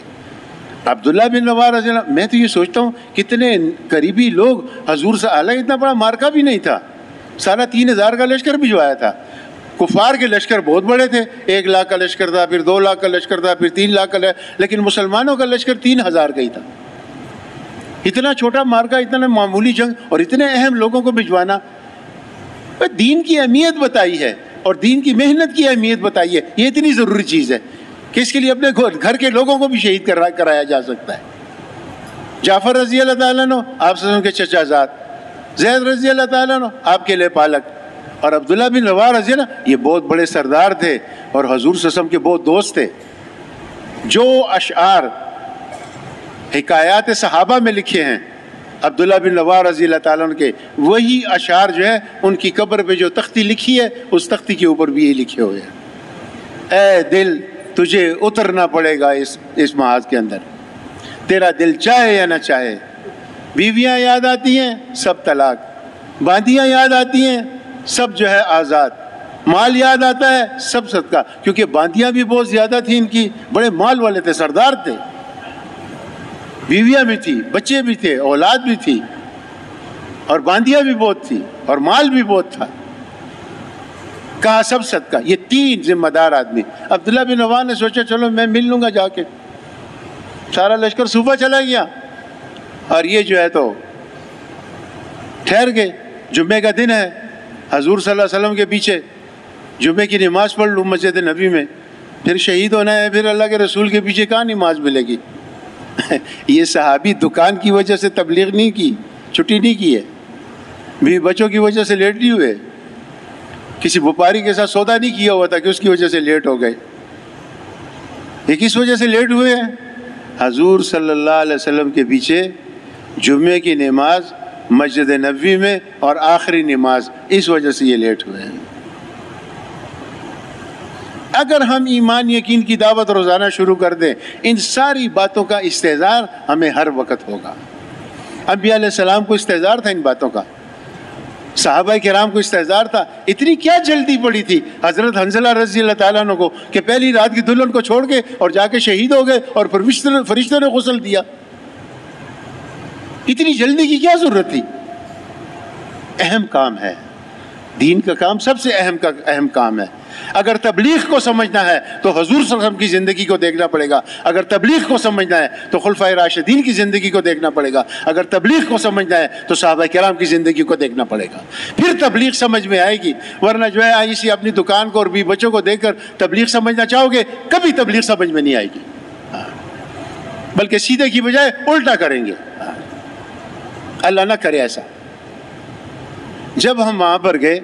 عبداللہ بن رواح رضی اللہ، میں تو یہ سوچتا ہوں کتنے قریبی لوگ حضور سے، حالانکہ اتنا بڑا مارکا بھی نہیں تھا، سارا 3000 کا لشکر بھجوایا تھا، کفار کے لشکر بہت بڑے تھے، 1 لاکھ کا لشکر تھا، پھر 2 لاکھ کا لشکر تھا، پھر 3 لاکھ کا لیکن مسلمانوں کا لشکر 3000 کا ہی تھا۔ اتنا چھوٹا مارکا، اتنا معمولی جنگ، اور اتنے اہم لوگوں کو بھجوانا، دین کی اہمیت بتائی ہے اور دین کی محنت کی اہمیت بتائی ہے۔ یہ اتنی ضروری چیز ہے کہ اس کے لیے اپنے گھر کے لوگوں کو بھی شہید کرایا جا سکتا ہے۔ جعفر رضی اللہ تعالیٰ عنہ آپ صلی اللہ علیہ وسلم کے چچا زاد، زید رضی اللہ تعالیٰ عنہ آپ کے لیے پالک، اور عبداللہ بن رواح رضی اللہ، یہ بہت بڑے سردار تھے اور حضور صلی اللہ علیہ وسلم کے بہت دوست تھے۔ جو اشعار حکایات صحابہ میں لکھے ہیں عبداللہ بن رواح رضی اللہ تعالیٰ عنہ کے، وہی اشعار جو ہے ان کی قبر پہ جو تختی لکھی ہے اس تختی کے اوپر بھی یہ لکھے ہوئے ہیں۔ اے دل تجھے اترنا پڑے گا اس معاذ کے اندر، تیرا دل چاہے یا نہ چاہے۔ بیویاں یاد آتی ہیں سب طلاق، باندیاں یاد آتی ہیں سب جو ہے آزاد، مال یاد آتا ہے سب صدقہ، کیونکہ باندیاں بھی بہت زیادہ تھیں، ان کی بڑے مال والے تھے، سردار تھے، بیویاں بھی تھی، بچے بھی تھے، اولاد بھی تھی، اور باندیاں بھی بہت تھی اور مال بھی بہت تھا۔ کہا سب صدقہ، یہ 3 ذمہ دار آدمی۔ عبداللہ بن رواح نے سوچا چلو میں مل لوں گا جا کے، سارا لشکر صوبہ چلا گیا، اور یہ جو ہے تو ٹھہر گئے۔ جمعے کا دن ہے، حضور صلی اللہ علیہ وسلم کے پیچھے جمعے کی نماز پڑھ لوں مسجد نبی میں، پھر شہید ہونا ہے، پھر اللہ کے رسول کے پیچھے کہاں نماز ملے گی؟ یہ صحابی دکان کی وجہ سے تبلیغ نہیں کی، چھٹی نہیں کی ہے، بیوی بچوں کی وجہ سے لیٹ نہیں ہوئے، کسی وپاری کے ساتھ سودا نہیں کیا ہوا تھا کہ اس کی وجہ سے لیٹ ہو گئے۔ یہ کس وجہ سے لیٹ ہوئے ہیں؟ حضور صلی اللہ علیہ وسلم کے پیچھے جمعے کی نماز مسجد نبوی میں اور آخری نماز، اس وجہ سے یہ لیٹ ہوئے ہیں۔ اگر ہم ایمان یقین کی دعوت روزانہ شروع کر دیں، ان ساری باتوں کا استحضار ہمیں ہر وقت ہوگا۔ انبیاء علیہ السلام کو استحضار تھا ان باتوں کا، صحابہ کرام کو استحضار تھا۔ اتنی کیا جلدی پڑی تھی حضرت حنظلہ رضی اللہ تعالیٰ عنہ کو کہ پہلی رات کی دلہن کو چھوڑ کے اور جا کے شہید ہو گئے اور فرشتوں نے غسل دیا؟ اتنی جلدی کی کیا ضرورت تھی؟ اہم کام ہے، دین کا کام سب سے اہم کام ہے۔ اگر تبلیغ کو سمجھنا ہے تو حضور صلی اللہ علیہ وسلم کی زندگی کو دیکھنا پڑے گا، اگر تبلیغ کو سمجھنا ہے تو خلفائے راشدین کی زندگی کو دیکھنا پڑے گا، اگر تبلیغ کو سمجھنا ہے تو صحابہ کرام کی زندگی کو دیکھنا پڑے گا، پھر تبلیغ سمجھ میں آئے گی۔ ورنہ جو ہے اسی اپنی دکان کو اور بھی بچوں کو دیکھ کر تبلیغ سمجھنا چاہو گے، کبھی تبلیغ سمجھ میں نہیں آئے گی، بلکہ سیدھے کی بجائے الٹا کریں گے۔ اللہ نہ کرے ایسا۔ جب ہم وہاں پر گئے،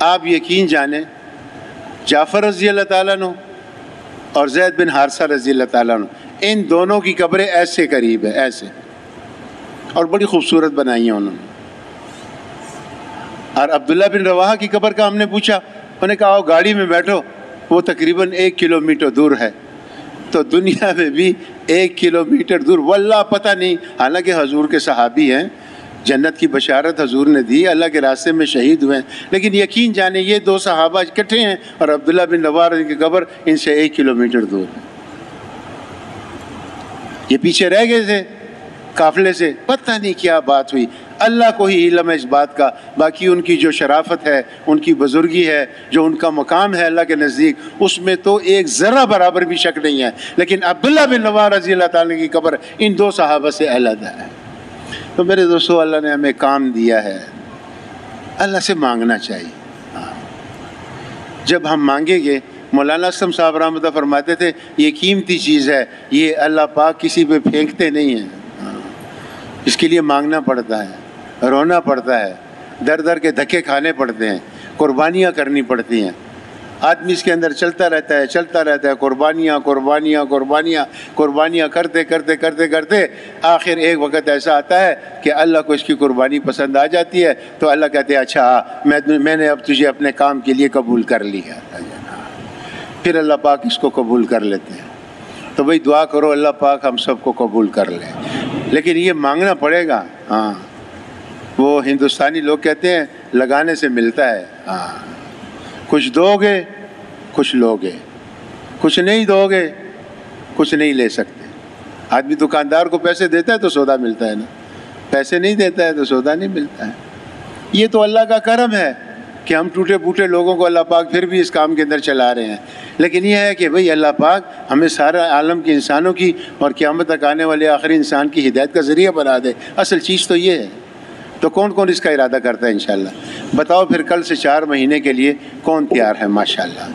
آپ یقین جانیں جعفر رضی اللہ تعالیٰ عنہ اور زید بن حارثہ رضی اللہ تعالیٰ عنہ، ان دونوں کی قبریں ایسے قریب ہے، ایسے، اور بڑی خوبصورت بنائی ہیں انہوں نے۔ اور عبداللہ بن رواحہ کی قبر کا ہم نے پوچھا، انہوں نے کہا آؤ گاڑی میں بیٹھو، وہ تقریباً 1 کلومیٹر دور ہے۔ تو دنیا میں بھی 1 کلومیٹر دور، واللہ پتہ نہیں، حالانکہ حضور کے صحابی ہیں، جنت کی بشارت حضور نے دی، اللہ کے راستے میں شہید ہوئے ہیں، لیکن یقین جانے یہ 2 صحابہ اکٹھے ہیں اور عبداللہ بن رواحہ کی قبر ان سے 1 کلومیٹر دور ہے۔ یہ پیچھے رہ گئے تھے قافلے سے، پتہ نہیں کیا بات ہوئی، اللہ کو ہی علم ہے اس بات کا۔ باقی ان کی جو شرافت ہے، ان کی بزرگی ہے، جو ان کا مقام ہے اللہ کے نزدیک، اس میں تو ایک ذرہ برابر بھی شک نہیں ہے، لیکن عبداللہ بن رواحہ رضی اللہ تعالیٰ کی قبر ان 2 صحابہ سے علیحدہ ہے۔ تو میرے دوستو، اللہ نے ہمیں کام دیا ہے، اللہ سے مانگنا چاہیے۔ جب ہم مانگیں گے، مولانا اسلم صاحب رحمۃ اللہ فرماتے تھے یہ قیمتی چیز ہے، یہ اللہ پاک کسی پہ پھینکتے نہیں ہیں، اس کے لیے مانگنا پڑتا ہے، رونا پڑتا ہے، در در کے دھکے کھانے پڑتے ہیں، قربانیاں کرنی پڑتی ہیں۔ آدمی اس کے اندر چلتا رہتا ہے، قربانیاں کرتے آخر ایک وقت ایسا آتا ہے کہ اللہ کو اس کی قربانی پسند آ جاتی ہے، تو اللہ کہتے ہیں اچھا میں نے اب تجھے اپنے کام کے لیے قبول کر لیا، پھر اللہ پاک اس کو قبول کر لیتے ہیں۔ تو بھئی دعا کرو اللہ پاک ہم سب کو قبول کر لے، لیکن یہ مانگنا پڑے گا۔ ہاں، وہ ہندوستانی لوگ کہتے ہیں لگانے سے ملتا ہے۔ ہاں، کچھ دو گے کچھ لوگے، کچھ نہیں دو گے کچھ نہیں لے سکتے۔ آدمی دکاندار کو پیسے دیتا ہے تو سودا ملتا ہے نا، پیسے نہیں دیتا ہے تو سودا نہیں ملتا ہے۔ یہ تو اللہ کا کرم ہے کہ ہم ٹوٹے پھوٹے لوگوں کو اللہ پاک پھر بھی اس کام کے اندر چلا رہے ہیں، لیکن یہ ہے کہ بھئی اللہ پاک ہمیں سارا عالم کے انسانوں کی اور قیامت تک آنے والے آخری انسان کی ہدایت کا ذریعہ بنا دے۔ اصل چیز تو یہ ہے۔ تو کون کون اس کا ارادہ کرتا ہے انشاءاللہ؟ بتاؤ پھر کل سے 4 مہینے کے لیے کون تیار ہے؟ ماشاءاللہ۔